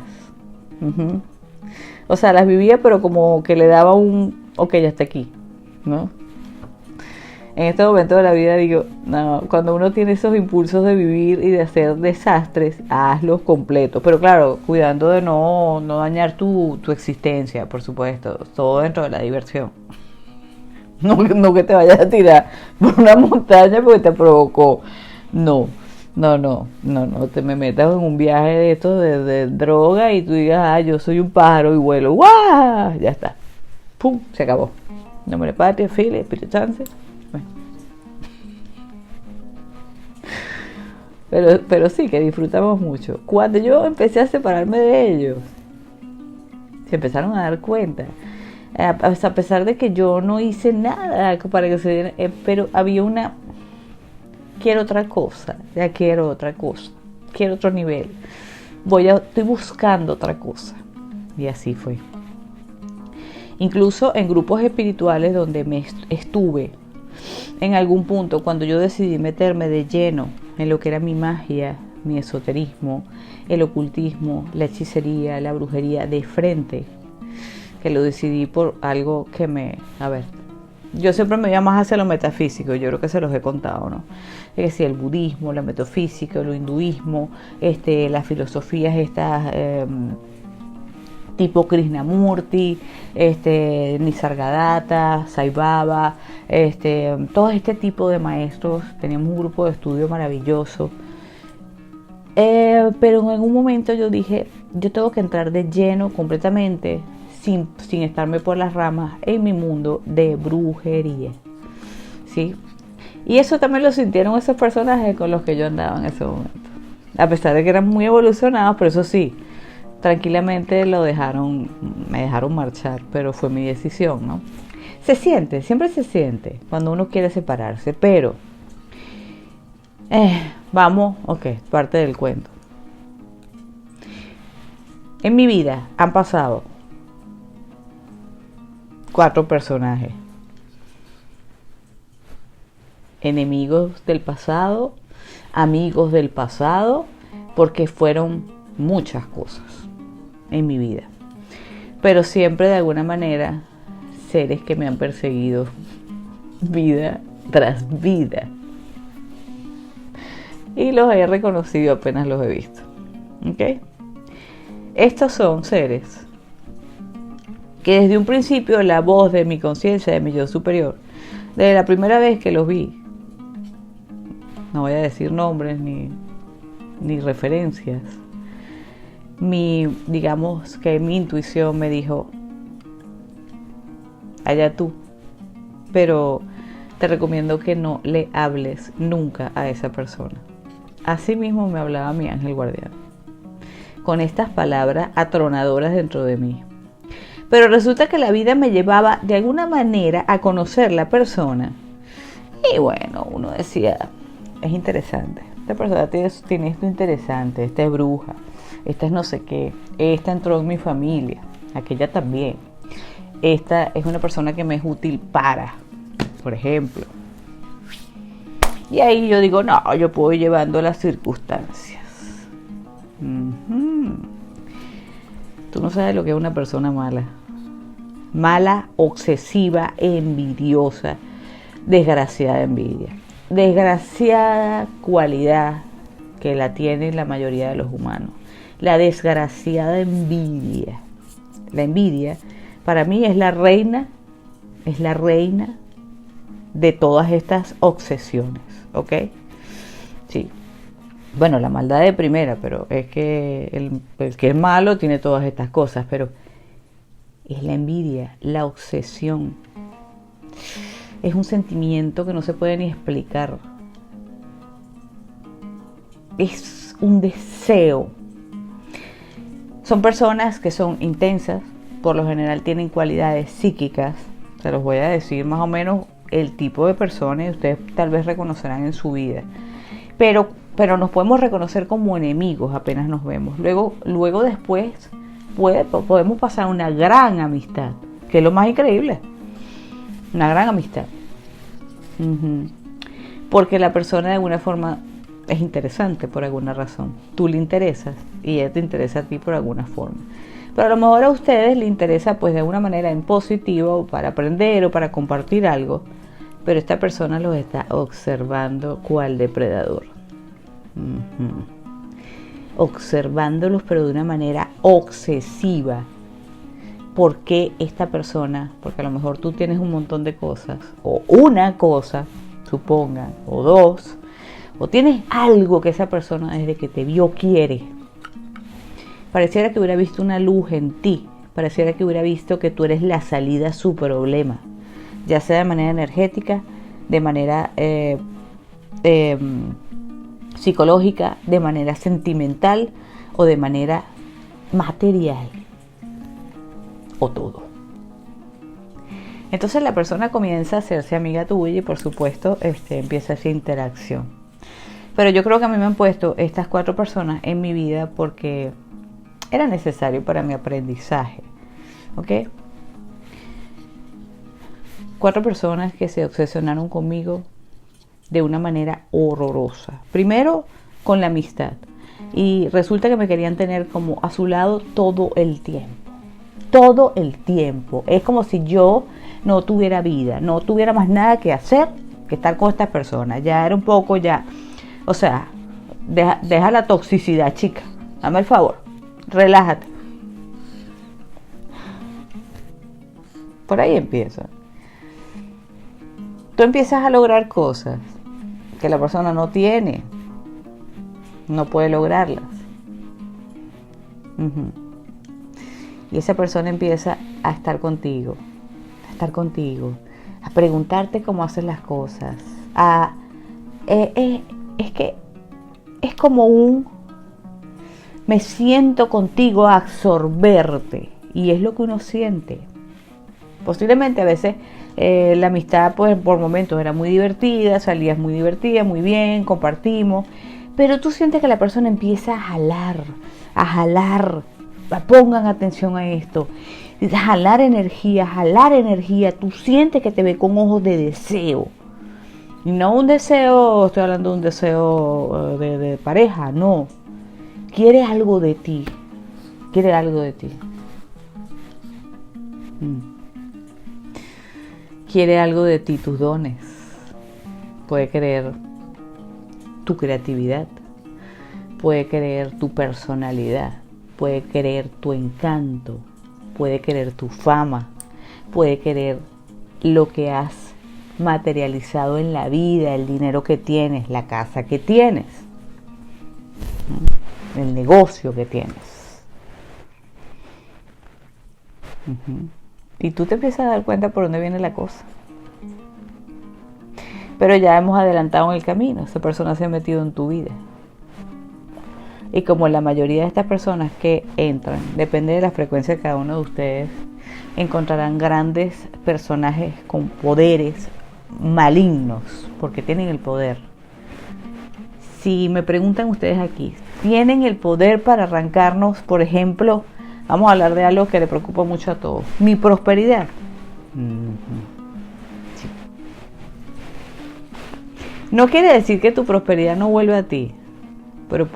Speaker 1: O sea, las vivía, pero como que le daba ok, ya está aquí, ¿no? En este momento de la vida digo, no, cuando uno tiene esos impulsos de vivir y de hacer desastres, hazlos completos. Pero claro, cuidando de no dañar tu existencia, por supuesto. Todo dentro de la diversión. No que te vayas a tirar por una montaña porque te provocó. No te me metas en un viaje de esto de droga y tú digas, yo soy un pájaro y vuelo. ¡Guau! Ya está. ¡Pum! Se acabó. Nombre patria, file, espíritu chance. Pero sí que disfrutamos mucho. Cuando yo empecé a separarme de ellos, se empezaron a dar cuenta. A pesar de que yo no hice nada para que se dieran, pero había quiero otra cosa, quiero otro nivel. Estoy buscando otra cosa. Y así fue. Incluso en grupos espirituales donde me estuve, en algún punto, cuando yo decidí meterme de lleno en lo que era mi magia, mi esoterismo, el ocultismo, la hechicería, la brujería de frente, que lo decidí por algo que yo siempre me iba más hacia lo metafísico, yo creo que se los he contado, ¿no? Es decir, el budismo, la metafísica, el hinduismo, las filosofías estas tipo Krishnamurti, Nisargadatta, Sai Baba, todo este tipo de maestros. Teníamos un grupo de estudio maravilloso. Pero en algún momento yo dije, yo tengo que entrar de lleno completamente, sin estarme por las ramas, en mi mundo de brujería, ¿sí? Y eso también lo sintieron esos personajes con los que yo andaba en ese momento. A pesar de que eran muy evolucionados, pero eso sí, tranquilamente me dejaron marchar, pero fue mi decisión, ¿no? Siempre se siente cuando uno quiere separarse, pero vamos, parte del cuento. En mi vida han pasado 4 personajes. Enemigos del pasado, amigos del pasado, porque fueron muchas cosas en mi vida. Pero siempre de alguna manera seres que me han perseguido vida tras vida. Y los he reconocido apenas los he visto. ¿Ok? Estos son seres que desde un principio la voz de mi conciencia, de mi yo superior, desde la primera vez que los vi, no voy a decir nombres ni referencias, digamos que mi intuición me dijo, allá tú, pero te recomiendo que no le hables nunca a esa persona. Así mismo me hablaba mi ángel guardián, con estas palabras atronadoras dentro de mí. Pero resulta que la vida me llevaba de alguna manera a conocer la persona. Y bueno, uno decía, es interesante. Esta persona tiene esto interesante, esta es bruja, esta es no sé qué, esta entró en mi familia, aquella también. Esta es una persona que me es útil por ejemplo. Y ahí yo digo, no, yo puedo ir llevando las circunstancias. Tú no sabes lo que es una persona mala. Mala, obsesiva, envidiosa, desgraciada envidia. Desgraciada cualidad que la tiene la mayoría de los humanos. La desgraciada envidia. La envidia, para mí, es la reina de todas estas obsesiones, ¿ok? Sí. Bueno, la maldad de primera, pero es que el que es malo tiene todas estas cosas, pero es la envidia, la obsesión. Es un sentimiento que no se puede ni explicar. Es un deseo. Son personas que son intensas, por lo general tienen cualidades psíquicas. Se los voy a decir más o menos el tipo de personas y ustedes tal vez reconocerán en su vida. Pero nos podemos reconocer como enemigos apenas nos vemos. Luego después podemos pasar una gran amistad, que es lo más increíble. Una gran amistad. Porque la persona de alguna forma es interesante por alguna razón. Tú le interesas y ella te interesa a ti por alguna forma. Pero a lo mejor a ustedes les interesa pues de alguna manera en positivo para aprender o para compartir algo. Pero esta persona los está observando cual depredador. Observándolos pero de una manera obsesiva. ¿Por qué esta persona? Porque a lo mejor tú tienes un montón de cosas, o una cosa, supongan, o dos, o tienes algo que esa persona desde que te vio quiere. Pareciera que hubiera visto una luz en ti, pareciera que hubiera visto que tú eres la salida a su problema, ya sea de manera energética, de manera psicológica, de manera sentimental o de manera material. O todo. Entonces la persona comienza a hacerse amiga tuya y por supuesto empieza esa interacción. Pero yo creo que a mí me han puesto estas 4 personas en mi vida porque era necesario para mi aprendizaje. ¿Ok? 4 personas que se obsesionaron conmigo de una manera horrorosa. Primero, con la amistad. y resulta que me querían tener como a su lado todo el tiempo. Todo el tiempo. Es como si yo no tuviera vida, no tuviera más nada que hacer que estar con estas personas. Ya era un poco ya, o sea, deja la toxicidad, chica. Dame el favor, relájate. Por ahí empieza. Tú empiezas a lograr cosas que la persona no tiene, no puede lograrlas. Y esa persona empieza a estar contigo, a preguntarte cómo haces las cosas, es que es como me siento contigo a absorberte, y es lo que uno siente. Posiblemente a veces la amistad pues por momentos era muy divertida, salías muy divertida, muy bien, compartimos, pero tú sientes que la persona empieza a jalar, pongan atención a esto, jalar energía, tú sientes que te ve con ojos de deseo, y no un deseo, estoy hablando de un deseo de pareja, no, quiere algo de ti, quiere algo de ti, tus dones, puede querer tu creatividad, puede querer tu personalidad, puede querer tu encanto, puede querer tu fama, puede querer lo que has materializado en la vida, el dinero que tienes, la casa que tienes, el negocio que tienes. Y tú te empiezas a dar cuenta por dónde viene la cosa. Pero ya hemos adelantado en el camino, esa persona se ha metido en tu vida. Y como la mayoría de estas personas que entran, depende de la frecuencia de cada uno de ustedes, encontrarán grandes personajes con poderes malignos, porque tienen el poder. Si me preguntan ustedes aquí, ¿tienen el poder para arrancarnos, por ejemplo, vamos a hablar de algo que le preocupa mucho a todos, mi prosperidad? Sí. No quiere decir que tu prosperidad no vuelva a ti, pero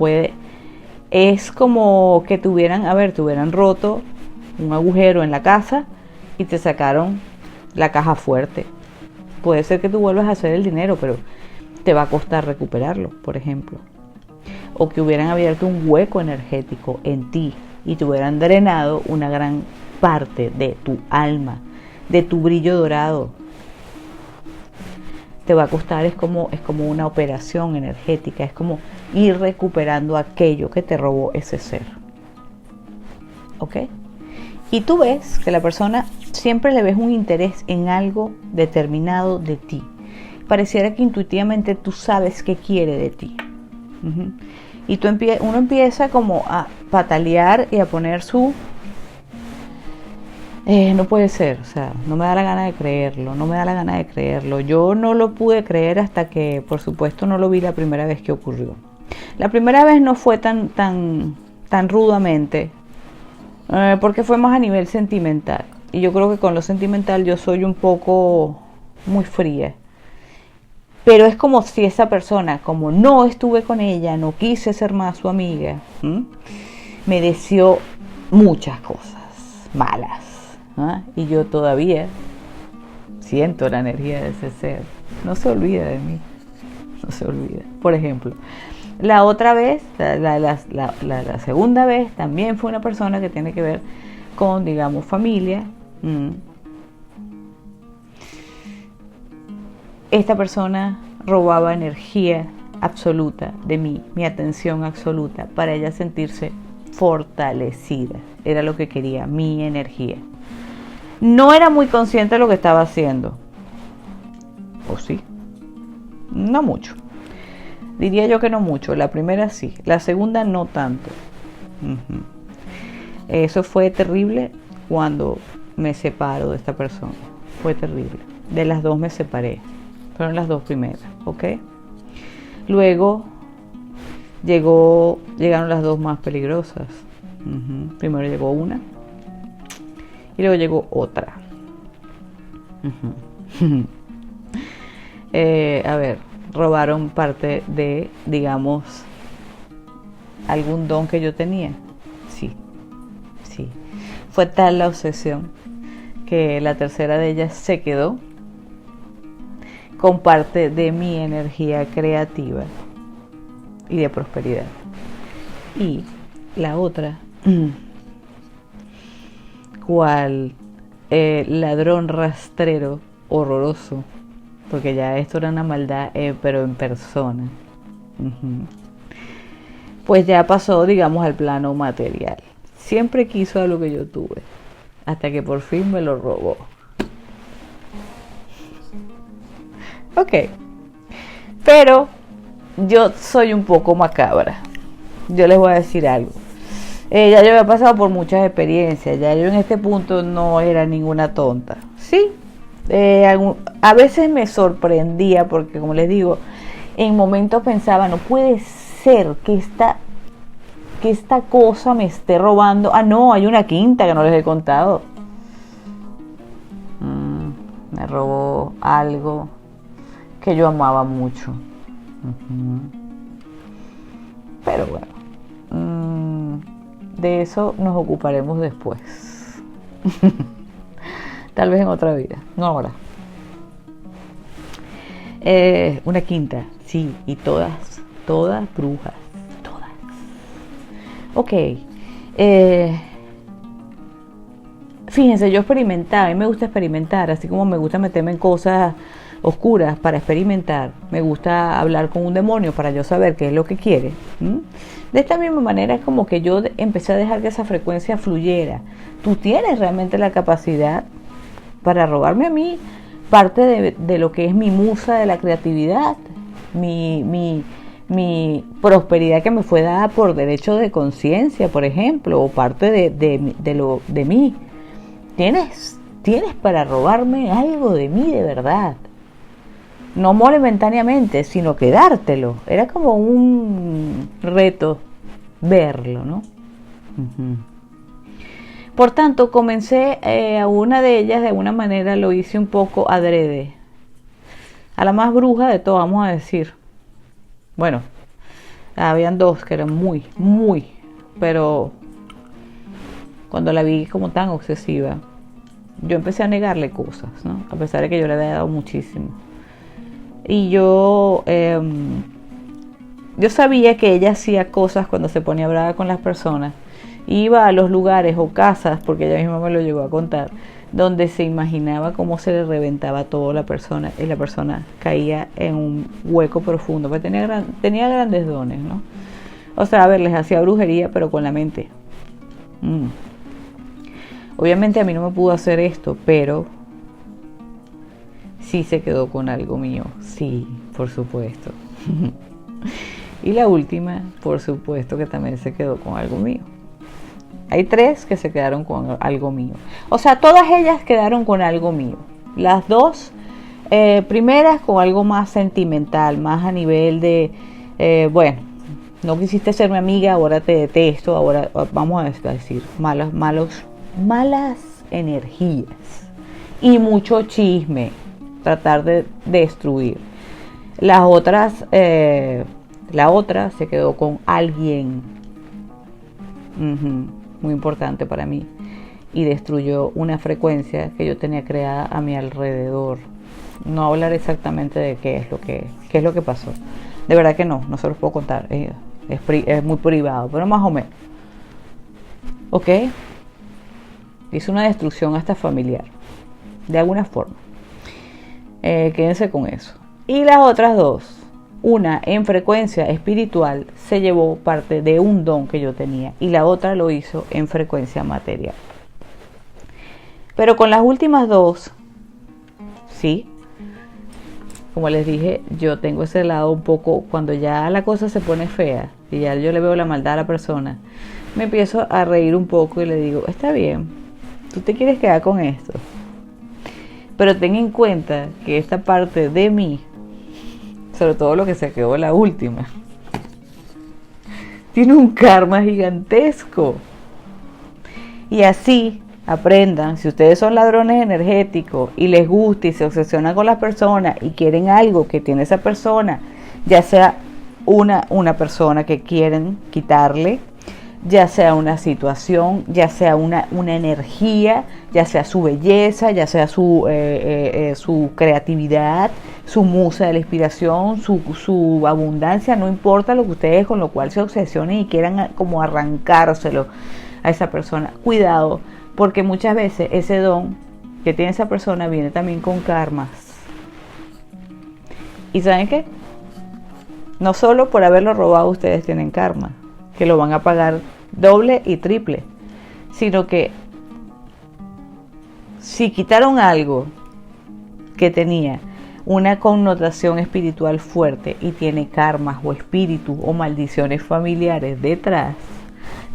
Speaker 1: es como que te hubieran roto un agujero en la casa y te sacaron la caja fuerte. Puede ser que tú vuelvas a hacer el dinero, pero te va a costar recuperarlo, por ejemplo. O que hubieran abierto un hueco energético en ti y te hubieran drenado una gran parte de tu alma, de tu brillo dorado. Te va a costar, es como una operación energética, es como ir recuperando aquello que te robó ese ser. ¿Ok? Y tú ves que la persona siempre le ves un interés en algo determinado de ti. Pareciera que intuitivamente tú sabes qué quiere de ti. Y uno empieza como a patalear y a poner no puede ser, o sea, no me da la gana de creerlo, yo no lo pude creer hasta que, por supuesto, no lo vi la primera vez que ocurrió. La primera vez no fue tan rudamente, porque fue más a nivel sentimental, y yo creo que con lo sentimental yo soy un poco muy fría, pero es como si esa persona, como no estuve con ella, no quise ser más su amiga, me deseó muchas cosas malas. Y yo todavía siento la energía de ese ser. No se olvida de mí. No se olvida. Por ejemplo, la otra vez, la segunda vez, también fue una persona que tiene que ver con, digamos, familia. Esta persona robaba energía absoluta de mí, mi atención absoluta, para ella sentirse fortalecida. Era lo que quería, mi energía. No era muy consciente de lo que estaba haciendo. ¿O sí? No mucho. Diría yo que no mucho. La primera sí. La segunda no tanto. Eso fue terrible cuando me separo de esta persona. Fue terrible. De las dos me separé. Fueron las dos primeras. ¿Ok? Luego llegaron las dos más peligrosas. Primero llegó una. Y luego llegó otra. Robaron parte de, digamos, algún don que yo tenía. Sí. Fue tal la obsesión que la tercera de ellas se quedó con parte de mi energía creativa y de prosperidad. Y la otra, cual ladrón rastrero horroroso, porque ya esto era una maldad, pero en persona, pues ya pasó, digamos, al plano material. Siempre quiso algo que yo tuve, hasta que por fin me lo robó. Ok, pero yo soy un poco macabra. Yo les voy a decir algo. Ya yo había pasado por muchas experiencias. Ya yo en este punto no era ninguna tonta. Sí, a veces me sorprendía porque, como les digo, en momentos pensaba, no puede ser que esta cosa me esté robando. Ah, no, hay una quinta que no les he contado. Me robó algo que yo amaba mucho. Pero bueno, de eso nos ocuparemos después. Tal vez en otra vida, no ahora. Una quinta, sí, y todas brujas, todas. Ok, fíjense, yo experimentaba, a mí me gusta experimentar, así como me gusta meterme en cosas oscuras para experimentar, me gusta hablar con un demonio para yo saber qué es lo que quiere. De esta misma manera es como que yo empecé a dejar que esa frecuencia fluyera. Tú tienes realmente la capacidad para robarme a mí parte de lo que es mi musa de la creatividad, mi prosperidad que me fue dada por derecho de conciencia, por ejemplo, o parte de mí. Tienes para robarme algo de mí de verdad. No momentáneamente, sino que dártelo. Era como un reto verlo, ¿no? Por tanto, comencé a una de ellas, de alguna manera lo hice un poco adrede. A la más bruja de todo, vamos a decir. Bueno, habían dos que eran muy, pero cuando la vi como tan obsesiva, yo empecé a negarle cosas, ¿no? A pesar de que yo le había dado muchísimo. Y yo sabía que ella hacía cosas cuando se ponía brava con las personas. Iba a los lugares o casas, porque ella misma me lo llegó a contar, donde se imaginaba cómo se le reventaba todo a la persona y la persona caía en un hueco profundo, porque tenía grandes dones, ¿no? O sea, a ver, les hacía brujería, pero con la mente. Obviamente a mí no me pudo hacer esto, pero sí se quedó con algo mío. Sí, por supuesto. Y la última, por supuesto que también se quedó con algo mío. Hay 3 que se quedaron con algo mío. O sea, todas ellas quedaron con algo mío. Las 2 primeras con algo más sentimental, más a nivel de, bueno, no quisiste ser mi amiga, ahora te detesto, ahora vamos a decir malas energías y mucho chisme, tratar de destruir. Las otras, la otra se quedó con alguien muy importante para mí y destruyó una frecuencia que yo tenía creada a mi alrededor. No hablar exactamente de qué es lo que pasó. De verdad que no se los puedo contar. Es muy privado, pero más o menos. ¿Ok? Hizo una destrucción hasta familiar, de alguna forma. Quédense con eso. Y las otras 2, una en frecuencia espiritual se llevó parte de un don que yo tenía y la otra lo hizo en frecuencia material. Pero con las últimas 2, sí, como les dije, yo tengo ese lado un poco, cuando ya la cosa se pone fea y ya yo le veo la maldad a la persona, me empiezo a reír un poco y le digo, está bien, tú te quieres quedar con esto, pero ten en cuenta que esta parte de mí, sobre todo lo que se quedó la última, tiene un karma gigantesco. Y así aprendan, si ustedes son ladrones energéticos y les gusta y se obsesionan con las personas y quieren algo que tiene esa persona, ya sea una persona que quieren quitarle, ya sea una situación, ya sea una energía, ya sea su belleza, ya sea su creatividad, su musa de la inspiración, su abundancia, no importa lo que ustedes con lo cual se obsesionen y quieran como arrancárselo a esa persona. Cuidado, porque muchas veces ese don que tiene esa persona viene también con karmas. ¿Y saben qué? No solo por haberlo robado ustedes tienen karma, que lo van a pagar doble y triple, sino que si quitaron algo que tenía una connotación espiritual fuerte y tiene karmas o espíritus o maldiciones familiares detrás,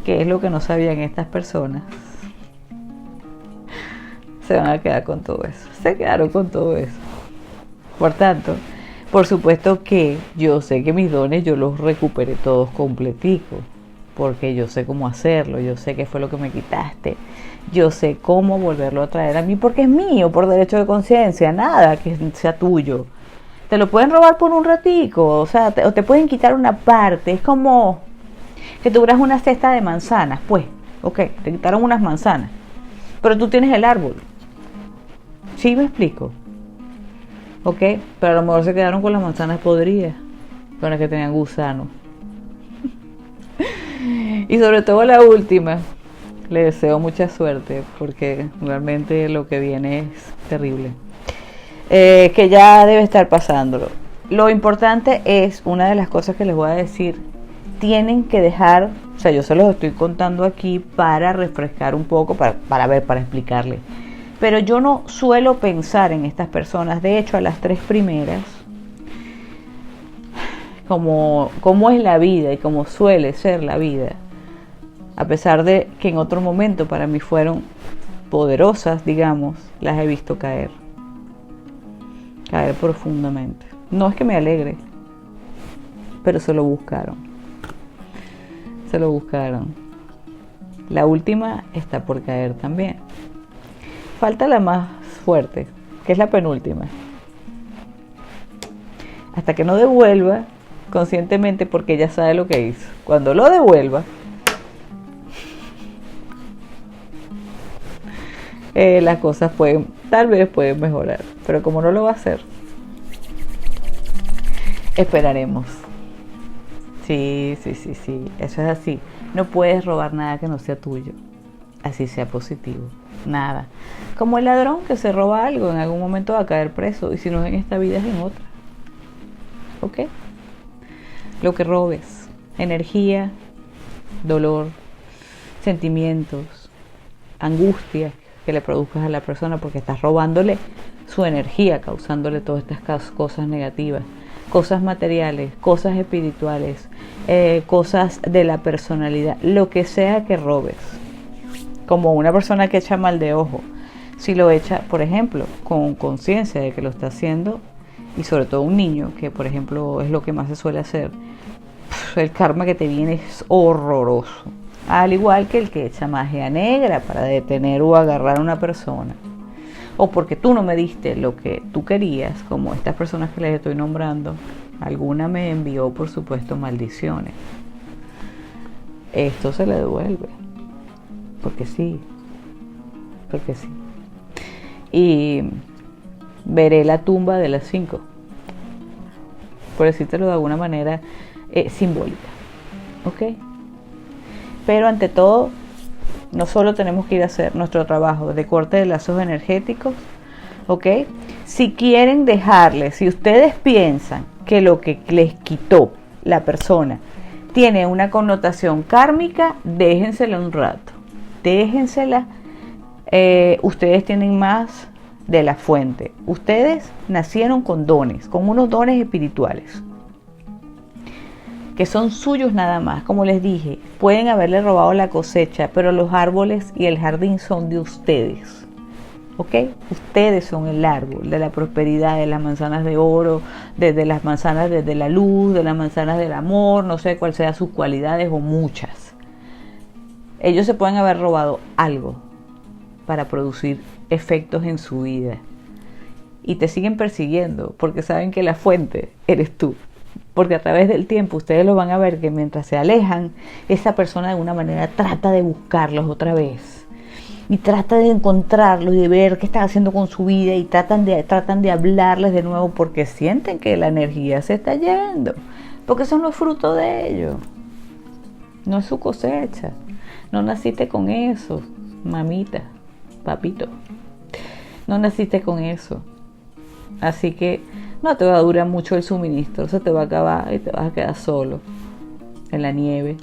Speaker 1: que es lo que no sabían estas personas, se van a quedar con todo eso. Se quedaron con todo eso. Por tanto, por supuesto que yo sé que mis dones yo los recuperé todos completicos, porque yo sé cómo hacerlo, yo sé qué fue lo que me quitaste, yo sé cómo volverlo a traer a mí, porque es mío, por derecho de conciencia, nada que sea tuyo. Te lo pueden robar por un ratico, o sea, o te pueden quitar una parte. Es como que tuvieras una cesta de manzanas, pues, ok, te quitaron unas manzanas, pero tú tienes el árbol. ¿Sí me explico? Ok, pero a lo mejor se quedaron con las manzanas podridas, con las que tenían gusanos. Y sobre todo la última, le deseo mucha suerte, porque realmente lo que viene es terrible. Que ya debe estar pasándolo. Lo importante es, una de las cosas que les voy a decir, tienen que dejar, o sea, yo se los estoy contando aquí para refrescar un poco, para explicarles. Pero yo no suelo pensar en estas personas. De hecho, a las 3 primeras, como es la vida y como suele ser la vida, a pesar de que en otro momento para mí fueron poderosas, digamos, las he visto caer profundamente. No es que me alegre, pero se lo buscaron. La última está por caer también. Falta la más fuerte, que es la penúltima. Hasta que no devuelva conscientemente, porque ella sabe lo que hizo. Cuando lo devuelva, las cosas tal vez pueden mejorar, pero como no lo va a hacer, esperaremos. Sí, eso es así. No puedes robar nada que no sea tuyo, así sea positivo, nada. Como el ladrón que se roba algo, en algún momento va a caer preso, y si no es en esta vida es en otra. ¿Ok? Lo que robes, energía, dolor, sentimientos, angustia que le produzcas a la persona, porque estás robándole su energía, causándole todas estas cosas negativas, cosas materiales, cosas espirituales, cosas de la personalidad, lo que sea que robes. Como una persona que echa mal de ojo, si lo echa, por ejemplo, con conciencia de que lo está haciendo, y sobre todo un niño, que por ejemplo es lo que más se suele hacer, el karma que te viene es horroroso. Al igual que el que echa magia negra para detener o agarrar a una persona, o porque tú no me diste lo que tú querías, como estas personas que les estoy nombrando. Alguna me envió, por supuesto, maldiciones. Esto se le devuelve, porque sí. Y veré la tumba de las 5, por decírtelo de alguna manera simbólica, ¿ok? Pero ante todo, no solo tenemos que ir a hacer nuestro trabajo de corte de lazos energéticos, ¿ok? Si quieren dejarle, si ustedes piensan que lo que les quitó la persona tiene una connotación kármica, déjensela un rato. Déjensela. Ustedes tienen más de la fuente. Ustedes nacieron con dones, con unos dones espirituales, que son suyos nada más. Como les dije, pueden haberle robado la cosecha, pero los árboles y el jardín son de ustedes, ¿ok? Ustedes son el árbol de la prosperidad, de las manzanas de oro, de las manzanas de la luz, de las manzanas del amor, no sé cuál sean sus cualidades o muchas. Ellos se pueden haber robado algo para producir efectos en su vida, y te siguen persiguiendo porque saben que la fuente eres tú. Porque a través del tiempo ustedes lo van a ver que mientras se alejan, esa persona de alguna manera trata de buscarlos otra vez. Y trata de encontrarlos y de ver qué están haciendo con su vida y tratan de hablarles de nuevo porque sienten que la energía se está yendo. Porque son los frutos de ellos. No es su cosecha. No naciste con eso, mamita, papito. No naciste con eso. Así que no te va a durar mucho el suministro. Se te va a acabar y te vas a quedar solo en la nieve,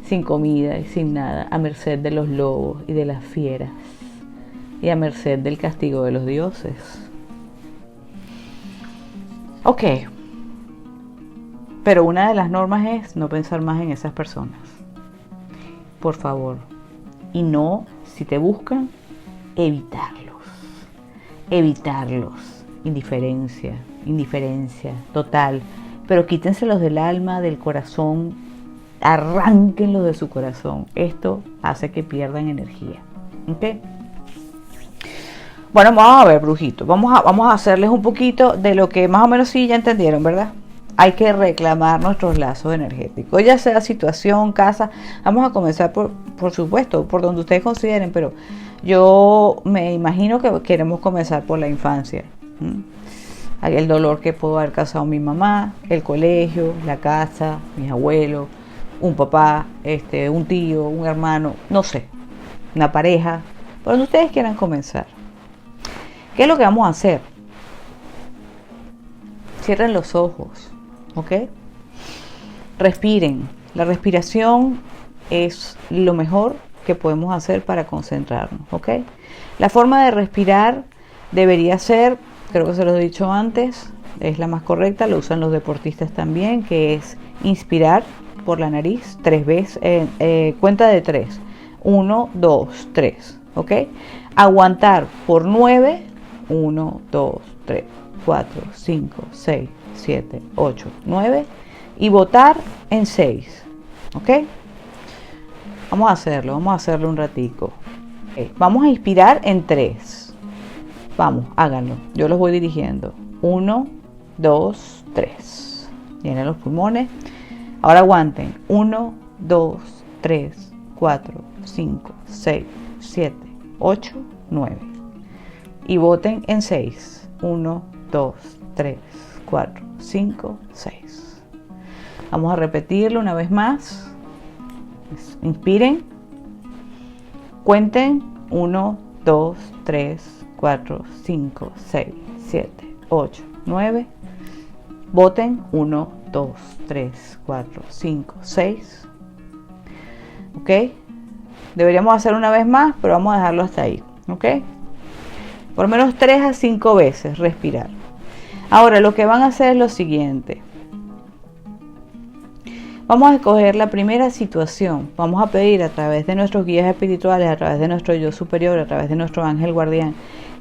Speaker 1: sin comida y sin nada, a merced de los lobos y de las fieras y a merced del castigo de los dioses. Ok, pero una de las normas es no pensar más en esas personas, por favor. Y no, si te buscan, evitarlos. Indiferencia total, pero quítenselos del alma, del corazón, arránquenlos de su corazón. Esto hace que pierdan energía. ¿Ok? Bueno, vamos a ver, brujitos. Vamos a hacerles un poquito de lo que más o menos sí ya entendieron, ¿verdad? Hay que reclamar nuestros lazos energéticos, ya sea situación, casa. Vamos a comenzar por supuesto, por donde ustedes consideren, pero yo me imagino que queremos comenzar por la infancia. El dolor que pudo haber causado mi mamá, el colegio, la casa, mis abuelos, un papá, un tío, un hermano, no sé, una pareja, por donde ustedes quieran comenzar. ¿Qué es lo que vamos a hacer? Cierren los ojos, ¿ok? Respiren. La respiración es lo mejor que podemos hacer para concentrarnos, ¿ok? La forma de respirar debería ser, creo que se los he dicho antes, es la más correcta, lo usan los deportistas también, que es inspirar por la nariz 3 veces, cuenta de 3, 1, 2, 3, ¿ok? Aguantar por 9, 1, 2, 3, 4, 5, 6, 7, 8, 9 y botar en 6, ¿ok? Vamos a hacerlo un ratico. Okay. Vamos a inspirar en 3. Vamos, háganlo. Yo los voy dirigiendo. 1, 2, 3. Llenen los pulmones. Ahora aguanten. 1, 2, 3, 4, 5, 6, 7, 8, 9. Y boten en 6. 1, 2, 3, 4, 5, 6. Vamos a repetirlo una vez más. Inspiren. Cuenten. 1, 2, 3, 4, 5, 6, 7, 8, 9. Boten 1, 2, 3, 4, 5, 6. ¿Ok? Deberíamos hacer una vez más, pero vamos a dejarlo hasta ahí. ¿Ok? Por lo menos 3 a 5 veces respirar. Ahora lo que van a hacer es lo siguiente. Vamos a escoger la primera situación. Vamos a pedir a través de nuestros guías espirituales, a través de nuestro yo superior, a través de nuestro ángel guardián,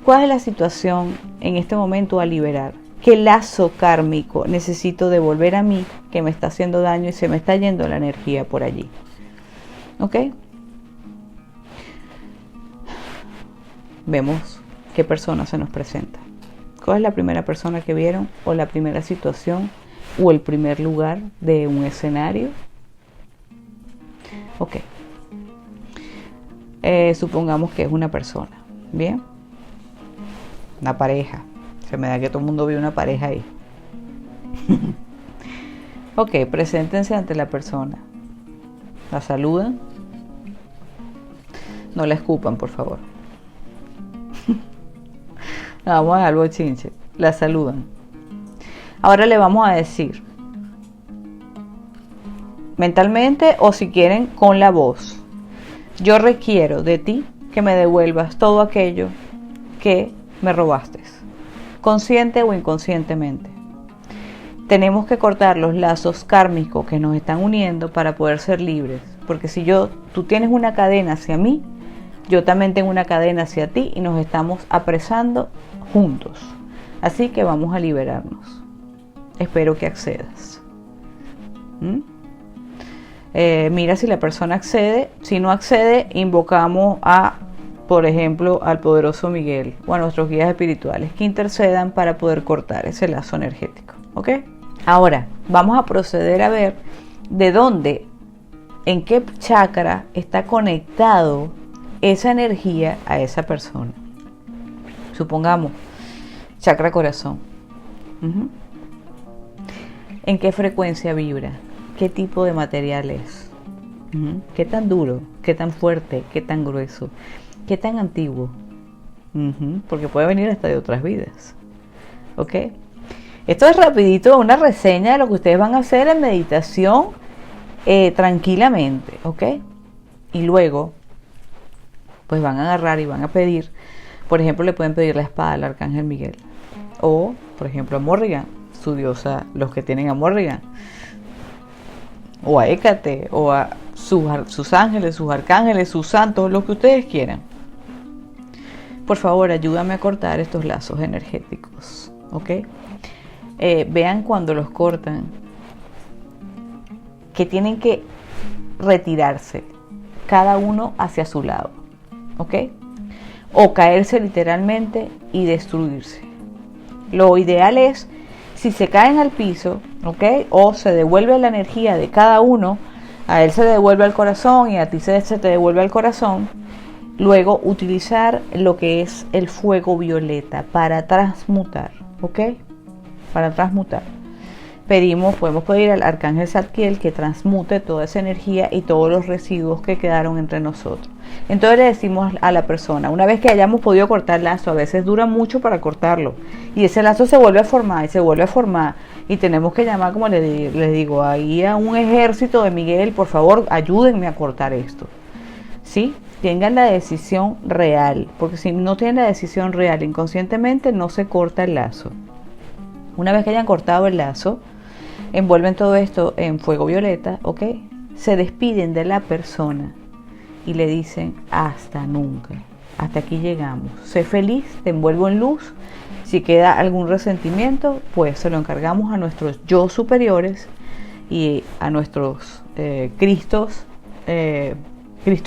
Speaker 1: ¿cuál es la situación en este momento a liberar? ¿Qué lazo kármico necesito devolver a mí que me está haciendo daño y se me está yendo la energía por allí? ¿Ok? Vemos qué persona se nos presenta. ¿Cuál es la primera persona que vieron o la primera situación o el primer lugar de un escenario? Ok. Supongamos que es una persona. Bien. Una pareja. Se me da que todo el mundo vio una pareja ahí. Ok, preséntense ante la persona. La saludan. No la escupan, por favor. Vamos a algo chinche. La saludan. Ahora le vamos a decir mentalmente o si quieren con la voz: yo requiero de ti que me devuelvas todo aquello que me robaste, consciente o inconscientemente. Tenemos que cortar los lazos kármicos que nos están uniendo para poder ser libres, porque si tú tienes una cadena hacia mí, yo también tengo una cadena hacia ti y nos estamos apresando juntos. Así que vamos a liberarnos. Espero que accedas. Mira si la persona accede. Si no accede, invocamos por ejemplo, al poderoso Miguel o a nuestros guías espirituales que intercedan para poder cortar ese lazo energético. ¿Ok? Ahora, vamos a proceder a ver de dónde, en qué chakra está conectado esa energía a esa persona. Supongamos, chakra corazón. ¿En qué frecuencia vibra? ¿Qué tipo de material es? ¿Qué tan duro? ¿Qué tan fuerte? ¿Qué tan grueso? ¿Qué tan antiguo? Porque puede venir hasta de otras vidas. ¿Ok? Esto es rapidito, una reseña de lo que ustedes van a hacer en meditación tranquilamente. ¿Ok? Y luego, pues van a agarrar y van a pedir, por ejemplo, le pueden pedir la espada al Arcángel Miguel. O, por ejemplo, a Morrigan, su diosa, los que tienen a Morrigan. O a Hécate, o a sus ángeles, sus arcángeles, sus santos, lo que ustedes quieran. Por favor, ayúdame a cortar estos lazos energéticos. ¿Ok? Vean cuando los cortan que tienen que retirarse cada uno hacia su lado. ¿Ok? O caerse literalmente y destruirse. Lo ideal es, si se caen al piso, ¿ok? O se devuelve la energía de cada uno, a él se devuelve al corazón y a ti se te devuelve al corazón. Luego utilizar lo que es el fuego violeta para transmutar, ¿ok? Para transmutar. Podemos pedir al Arcángel Zadkiel que transmute toda esa energía y todos los residuos que quedaron entre nosotros. Entonces le decimos a la persona, una vez que hayamos podido cortar el lazo, a veces dura mucho para cortarlo, y ese lazo se vuelve a formar y se vuelve a formar, y tenemos que llamar, como les digo, ahí a un ejército de Miguel, por favor, ayúdenme a cortar esto. ¿Sí? Tengan la decisión real, porque si no tienen la decisión real inconscientemente, no se corta el lazo. Una vez que hayan cortado el lazo, envuelven todo esto en fuego violeta, ¿ok? Se despiden de la persona y le dicen hasta nunca, hasta aquí llegamos. Sé feliz, te envuelvo en luz. Si queda algún resentimiento, pues se lo encargamos a nuestros yo superiores y a nuestros Cristo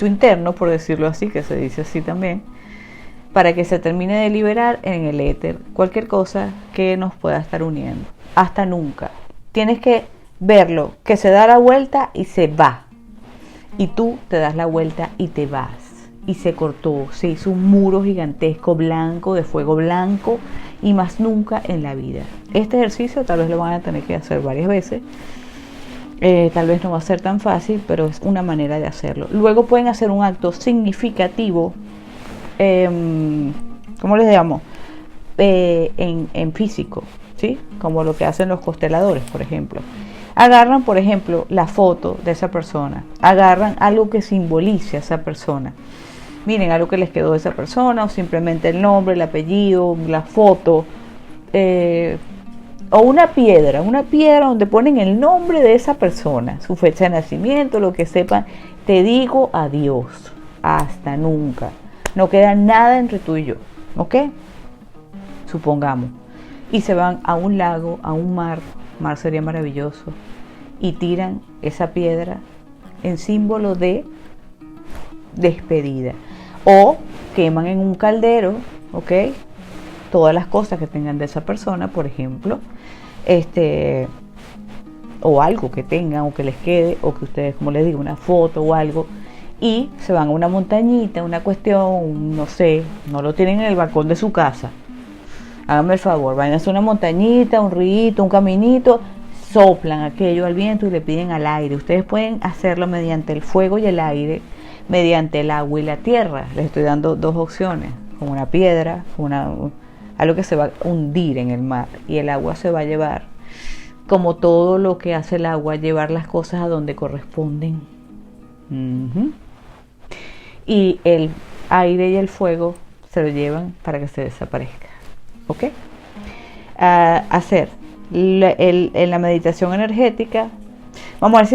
Speaker 1: interno, por decirlo así, que se dice así también, para que se termine de liberar en el éter cualquier cosa que nos pueda estar uniendo. Hasta nunca. Tienes que verlo, que se da la vuelta y se va. Y tú te das la vuelta y te vas. Y se cortó, se hizo un muro gigantesco blanco, de fuego blanco, y más nunca en la vida. Este ejercicio tal vez lo van a tener que hacer varias veces. Tal vez no va a ser tan fácil, pero es una manera de hacerlo. Luego pueden hacer un acto significativo, ¿cómo les llamo? En físico, ¿sí? Como lo que hacen los consteladores, por ejemplo. Agarran, por ejemplo, la foto de esa persona. Agarran algo que simbolice a esa persona. Miren, algo que les quedó de esa persona, o simplemente el nombre, el apellido, la foto, o una piedra donde ponen el nombre de esa persona, su fecha de nacimiento, lo que sepan. Te digo adiós, hasta nunca. No queda nada entre tú y yo, ¿ok? Supongamos. Y se van a un lago, a un mar sería maravilloso, y tiran esa piedra en símbolo de despedida. O queman en un caldero, ¿ok? Todas las cosas que tengan de esa persona, por ejemplo, o algo que tengan o que les quede, o que ustedes, como les digo, una foto o algo, y se van a una montañita, una cuestión, no sé, no lo tienen en el balcón de su casa. Háganme el favor, vayan a hacer una montañita, un río, un caminito, soplan aquello al viento y le piden al aire. Ustedes pueden hacerlo mediante el fuego y el aire, mediante el agua y la tierra. Les estoy dando dos opciones, con una piedra, algo que se va a hundir en el mar, y el agua se va a llevar, como todo lo que hace el agua, llevar las cosas a donde corresponden. Y el aire y el fuego se lo llevan para que se desaparezca. ¿Ok? Hacer en la meditación energética. Vamos a ver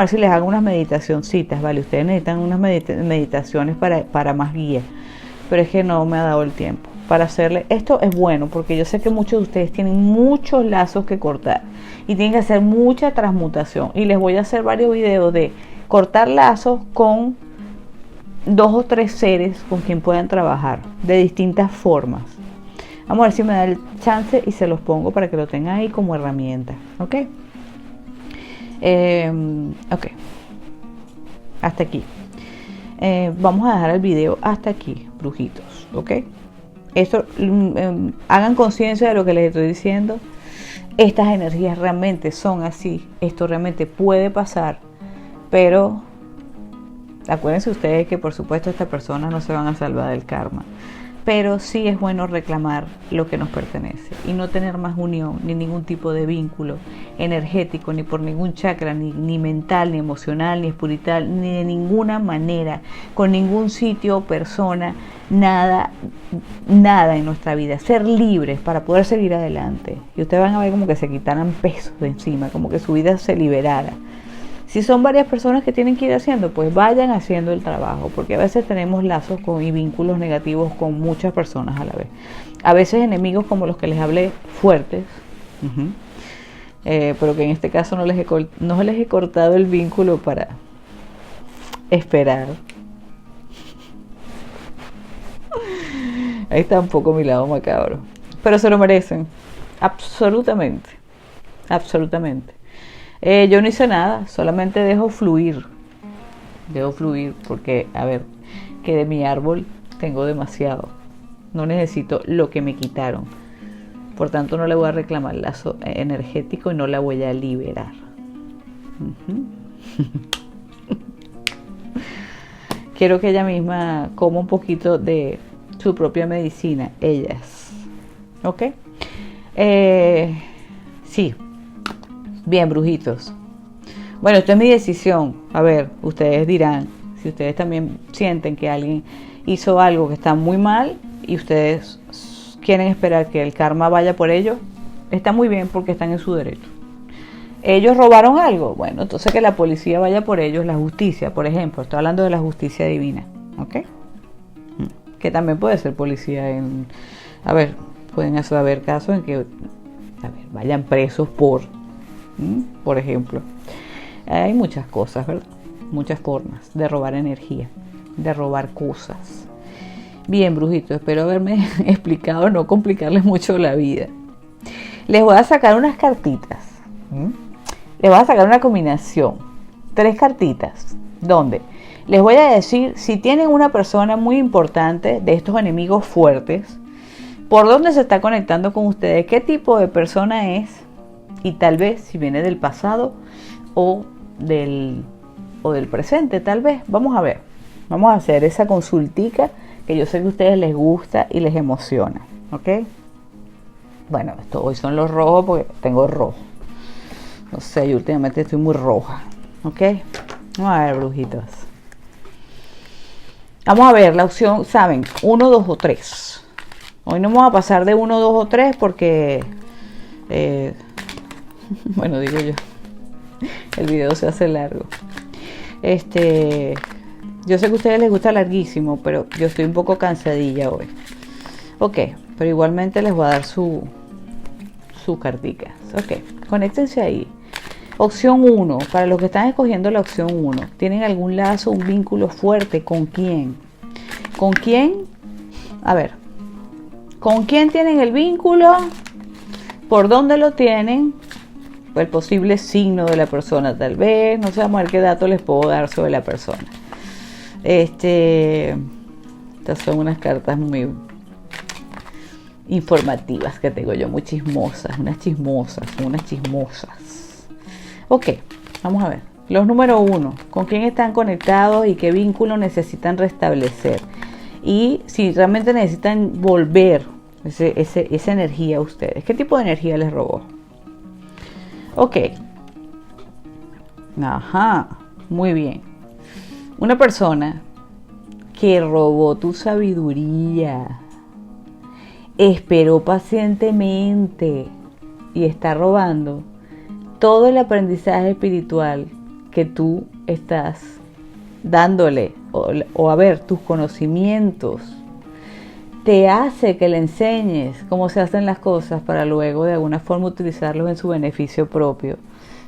Speaker 1: si les hago unas meditacioncitas, ¿vale? Ustedes necesitan unas meditaciones para más guía, pero es que no me ha dado el tiempo para hacerle. Esto es bueno porque yo sé que muchos de ustedes tienen muchos lazos que cortar y tienen que hacer mucha transmutación, y les voy a hacer varios videos de cortar lazos con 2 o 3 seres con quien puedan trabajar de distintas formas. Vamos a ver si me da el chance y se los pongo para que lo tengan ahí como herramienta. ¿Ok? Ok. Hasta aquí. Vamos a dejar el video hasta aquí, brujitos. ¿Ok? Esto, hagan conciencia de lo que les estoy diciendo. Estas energías realmente son así. Esto realmente puede pasar. Pero acuérdense ustedes que por supuesto estas personas no se van a salvar del karma. Pero sí es bueno reclamar lo que nos pertenece y no tener más unión, ni ningún tipo de vínculo energético, ni por ningún chakra, ni mental, ni emocional, ni espiritual, ni de ninguna manera, con ningún sitio, persona, nada en nuestra vida. Ser libres para poder seguir adelante. Y ustedes van a ver como que se quitaran pesos de encima, como que su vida se liberara. Si son varias personas que tienen que ir haciendo, pues vayan haciendo el trabajo, porque a veces tenemos lazos y vínculos negativos con muchas personas a la vez. A veces enemigos como los que les hablé, fuertes, pero que en este caso no les he cortado el vínculo para esperar. Ahí está un poco mi lado macabro, pero se lo merecen, absolutamente, absolutamente. Yo no hice nada, solamente dejo fluir porque, a ver, que de mi árbol tengo demasiado, no necesito lo que me quitaron, por tanto no le voy a reclamar lazo energético y no la voy a liberar. Quiero que ella misma coma un poquito de su propia medicina, ellas, ¿ok? Sí. Bien, brujitos. Bueno, esto es mi decisión. A ver, ustedes dirán, si ustedes también sienten que alguien hizo algo que está muy mal y ustedes quieren esperar que el karma vaya por ellos, está muy bien porque están en su derecho. Ellos robaron algo, bueno, entonces que la policía vaya por ellos, la justicia, por ejemplo, estoy hablando de la justicia divina, ¿ok? Que también puede ser policía a ver, pueden haber casos en que, vayan presos por ejemplo. Hay muchas cosas, ¿verdad? Muchas formas de robar energía, de robar cosas. Bien, brujitos, espero haberme explicado, no complicarles mucho la vida. Les voy a sacar unas cartitas. Les voy a sacar una combinación. 3 cartitas. Donde les voy a decir si tienen una persona muy importante de estos enemigos fuertes, por dónde se está conectando con ustedes, qué tipo de persona es, y tal vez si viene del pasado o del presente, tal vez. Vamos a ver, vamos a hacer esa consultica que yo sé que a ustedes les gusta y les emociona, ¿ok? Bueno, hoy son los rojos porque tengo rojo. No sé, yo últimamente estoy muy roja, ¿ok? Vamos a ver, brujitos. Vamos a ver la opción, ¿saben? 1, 2 o 3. Hoy no vamos a pasar de 1, 2 o 3 porque... bueno, digo yo, el video se hace largo. Yo sé que a ustedes les gusta larguísimo, pero yo estoy un poco cansadilla hoy. Ok, pero igualmente les voy a dar sus carticas. Ok, conéctense ahí. Opción 1, para los que están escogiendo la opción 1, ¿tienen algún lazo, un vínculo fuerte? ¿Con quién? ¿Con quién? A ver, ¿con quién tienen el vínculo? ¿Por dónde lo tienen? El posible signo de la persona, tal vez. No sé, vamos a ver qué datos les puedo dar sobre la persona. Estas son unas cartas muy informativas que tengo yo, muy chismosas, unas chismosas. Ok, vamos a ver. Los número 1, ¿con quién están conectados y qué vínculo necesitan restablecer? Y si realmente necesitan volver esa energía a ustedes. ¿Qué tipo de energía les robó? Ok. Ajá, muy bien. Una persona que robó tu sabiduría, esperó pacientemente y está robando todo el aprendizaje espiritual que tú estás dándole, o a ver, tus conocimientos, te hace que le enseñes cómo se hacen las cosas para luego de alguna forma utilizarlos en su beneficio propio,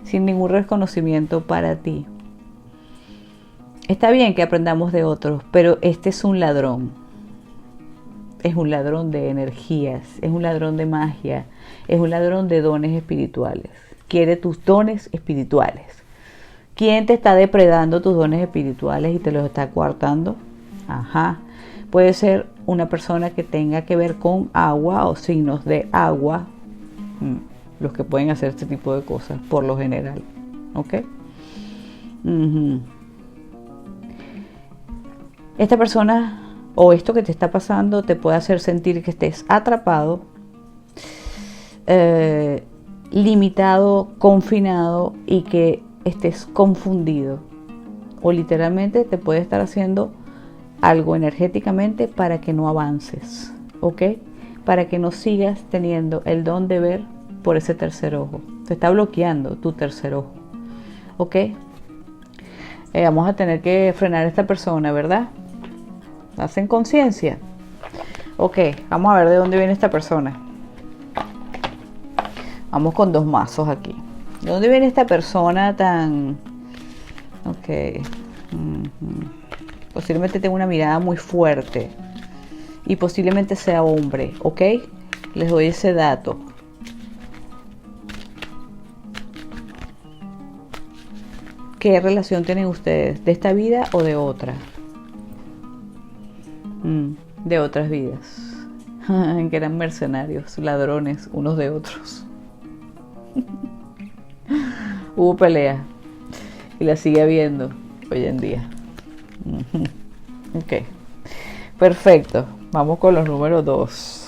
Speaker 1: sin ningún reconocimiento para ti. Está bien que aprendamos de otros, pero este es un ladrón. es un ladrón de energías, es un ladrón de magia, es un ladrón de dones espirituales. Quiere tus dones espirituales. ¿Quién te está depredando tus dones espirituales y te los está coartando? Ajá. Puede ser una persona que tenga que ver con agua o signos de agua, los que pueden hacer este tipo de cosas por lo general. ¿Ok? Esta persona o esto que te está pasando te puede hacer sentir que estés atrapado, limitado, confinado y que estés confundido. O literalmente te puede estar haciendo algo energéticamente para que no avances, ¿ok? Para que no sigas teniendo el don de ver por ese tercer ojo. Te está bloqueando tu tercer ojo, ¿ok? Vamos a tener que frenar a esta persona, ¿verdad? ¿Hacen conciencia? Ok, vamos a ver de dónde viene esta persona. Vamos con 2 mazos aquí. ¿De dónde viene esta persona tan... Ok. Posiblemente tenga una mirada muy fuerte. Y posiblemente sea hombre, ¿ok? Les doy ese dato. ¿Qué relación tienen ustedes? ¿De esta vida o de otra? De otras vidas. Que eran mercenarios, ladrones unos de otros. Hubo pelea y la sigue habiendo hoy en día. Ok, perfecto. Vamos con los números 2.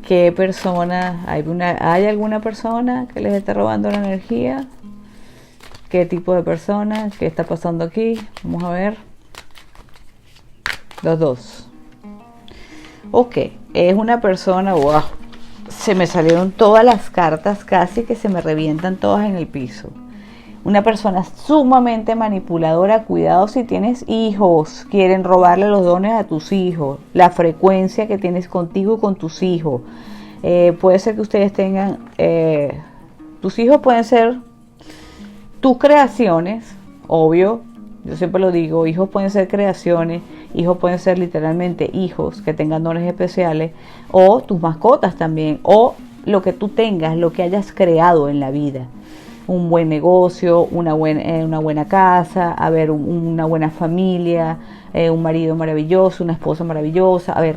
Speaker 1: ¿Qué persona? ¿Hay alguna persona que les está robando la energía? ¿Qué tipo de persona? ¿Qué está pasando aquí? Vamos a ver. Los 2. Ok, es una persona... ¡Wow! Se me salieron todas las cartas, casi que se me revientan todas en el piso. Una persona sumamente manipuladora. Cuidado si tienes hijos. Quieren robarle los dones a tus hijos. La frecuencia que tienes contigo y con tus hijos. Puede ser que ustedes tengan... tus hijos pueden ser tus creaciones, obvio. Yo siempre lo digo, hijos pueden ser creaciones, hijos pueden ser literalmente hijos que tengan dones especiales, o tus mascotas también, o lo que tú tengas, lo que hayas creado en la vida. Un buen negocio, una buena casa, a ver, una buena familia, un marido maravilloso, una esposa maravillosa. A ver,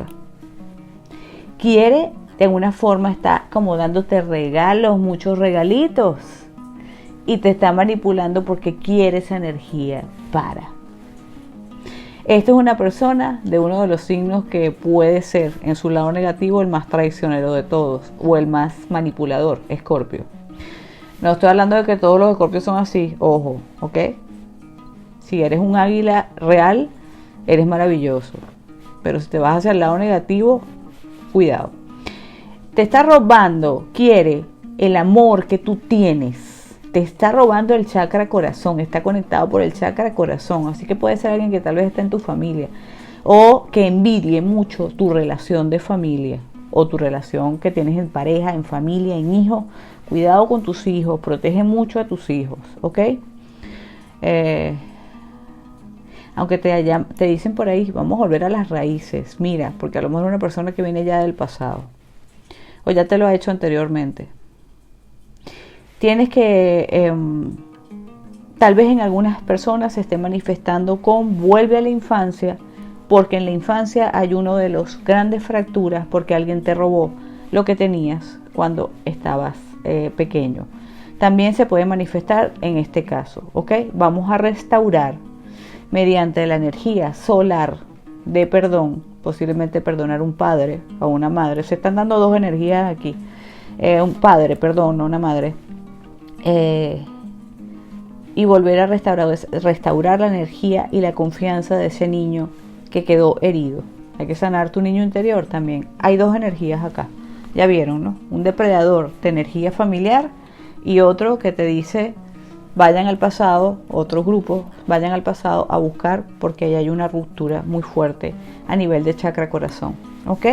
Speaker 1: quiere, de alguna forma está como dándote regalos, muchos regalitos. Y te está manipulando porque quiere esa energía para. Esto es una persona de uno de los signos que puede ser en su lado negativo el más traicionero de todos o el más manipulador, Escorpio. No estoy hablando de que todos los Escorpios son así, ojo, ¿ok? Si eres un águila real, eres maravilloso. Pero si te vas hacia el lado negativo, cuidado. Te está robando, quiere el amor que tú tienes. Te está robando el chakra corazón, está conectado por el chakra corazón, así que puede ser alguien que tal vez está en tu familia o que envidie mucho tu relación de familia o tu relación que tienes en pareja, en familia, en hijos. Cuidado con tus hijos, protege mucho a tus hijos, ¿ok? Aunque te dicen por ahí, vamos a volver a las raíces, mira, porque a lo mejor es una persona que viene ya del pasado o ya te lo ha hecho anteriormente. Tienes que, tal vez en algunas personas se esté manifestando con vuelve a la infancia, porque en la infancia hay uno de los grandes fracturas porque alguien te robó lo que tenías cuando estabas pequeño. También se puede manifestar en este caso, ¿ok? Vamos a restaurar mediante la energía solar de perdón, posiblemente perdonar un padre o una madre. Se están dando 2 energías aquí. Un padre, perdón, no una madre. Y volver a restaurar la energía y la confianza de ese niño que quedó herido. Hay que sanar tu niño interior también. Hay 2 energías acá, ya vieron, ¿no? Un depredador de energía familiar y otro que te dice vayan al pasado, otros grupos vayan al pasado a buscar porque ahí hay una ruptura muy fuerte a nivel de chakra corazón, ¿ok?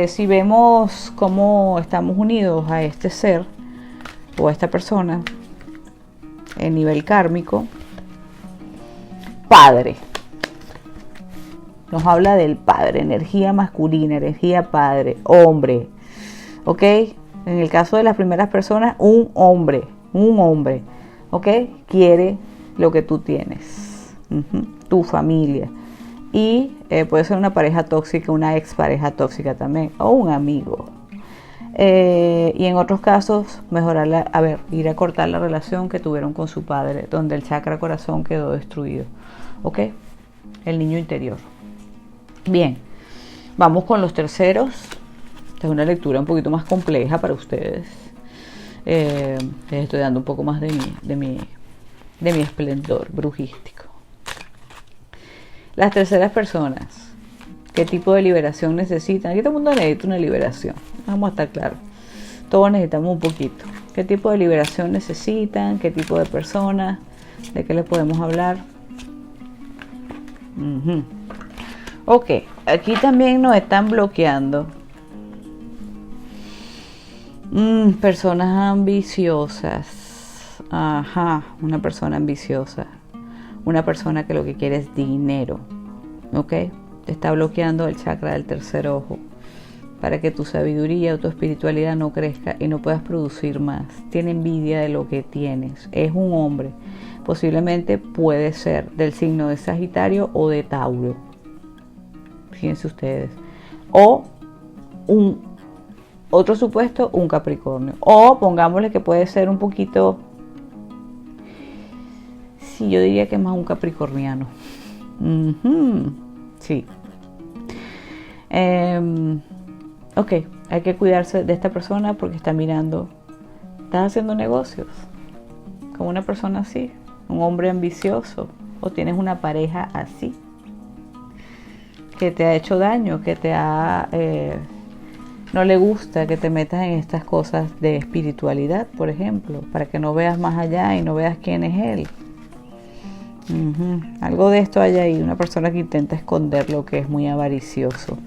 Speaker 1: Si vemos cómo estamos unidos a este ser o a esta persona en nivel kármico, padre, nos habla del padre, energía masculina, energía padre, hombre, ¿ok? En el caso de las primeras personas, un hombre, ¿ok? Quiere lo que tú tienes, tu familia. Y puede ser una pareja tóxica, una expareja tóxica también, o un amigo. Y en otros casos, ir a cortar la relación que tuvieron con su padre, donde el chakra corazón quedó destruido, ¿ok? El niño interior. Bien, vamos con los terceros. Esta es una lectura un poquito más compleja para ustedes. Les estoy dando un poco más de mi esplendor brujístico. Las terceras personas, ¿qué tipo de liberación necesitan? Aquí todo el mundo necesita una liberación, vamos a estar claros. Todos necesitamos un poquito. ¿Qué tipo de liberación necesitan? ¿Qué tipo de personas? ¿De qué les podemos hablar? Ok, aquí también nos están bloqueando personas ambiciosas. Ajá, una persona ambiciosa. Una persona que lo que quiere es dinero. ¿Ok? Te está bloqueando el chakra del tercer ojo para que tu sabiduría o tu espiritualidad no crezca y no puedas producir más. Tiene envidia de lo que tienes. Es un hombre. Posiblemente puede ser del signo de Sagitario o de Tauro. Fíjense ustedes. O otro supuesto, un Capricornio. O pongámosle que puede ser un poquito, sí, yo diría que más un capricorniano. Sí. Ok, hay que cuidarse de esta persona porque está mirando. ¿Estás haciendo negocios con una persona así? ¿Un hombre ambicioso? ¿O tienes una pareja así? Que te ha hecho daño, que te ha... no le gusta que te metas en estas cosas de espiritualidad, por ejemplo, para que no veas más allá y no veas quién es él. Algo de esto hay ahí, una persona que intenta esconder lo que es muy avaricioso.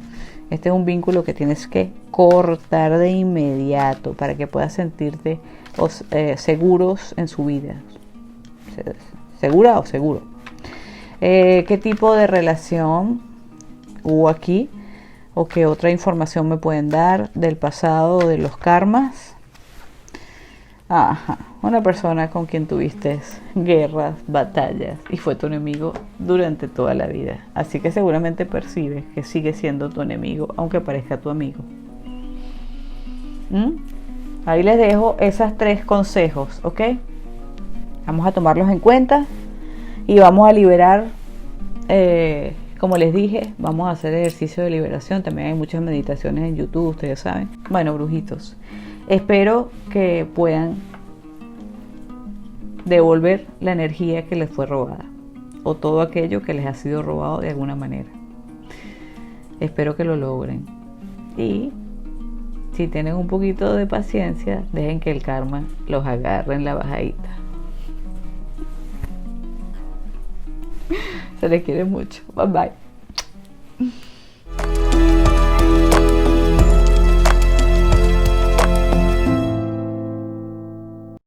Speaker 1: Este es un vínculo que tienes que cortar de inmediato para que puedas sentirte seguros en su vida. ¿Segura o seguro? ¿Qué tipo de relación hubo aquí? ¿O qué otra información me pueden dar del pasado o de los karmas? Ajá, una persona con quien tuviste guerras, batallas y fue tu enemigo durante toda la vida. Así que seguramente percibes que sigue siendo tu enemigo, aunque parezca tu amigo. Ahí les dejo esos 3 consejos, ¿ok? Vamos a tomarlos en cuenta y vamos a liberar, como les dije, vamos a hacer ejercicio de liberación. También hay muchas meditaciones en YouTube, ustedes saben. Bueno, brujitos, espero que puedan devolver la energía que les fue robada o todo aquello que les ha sido robado de alguna manera. Espero que lo logren y si tienen un poquito de paciencia, dejen que el karma los agarre en la bajadita. Se les quiere mucho. Bye bye.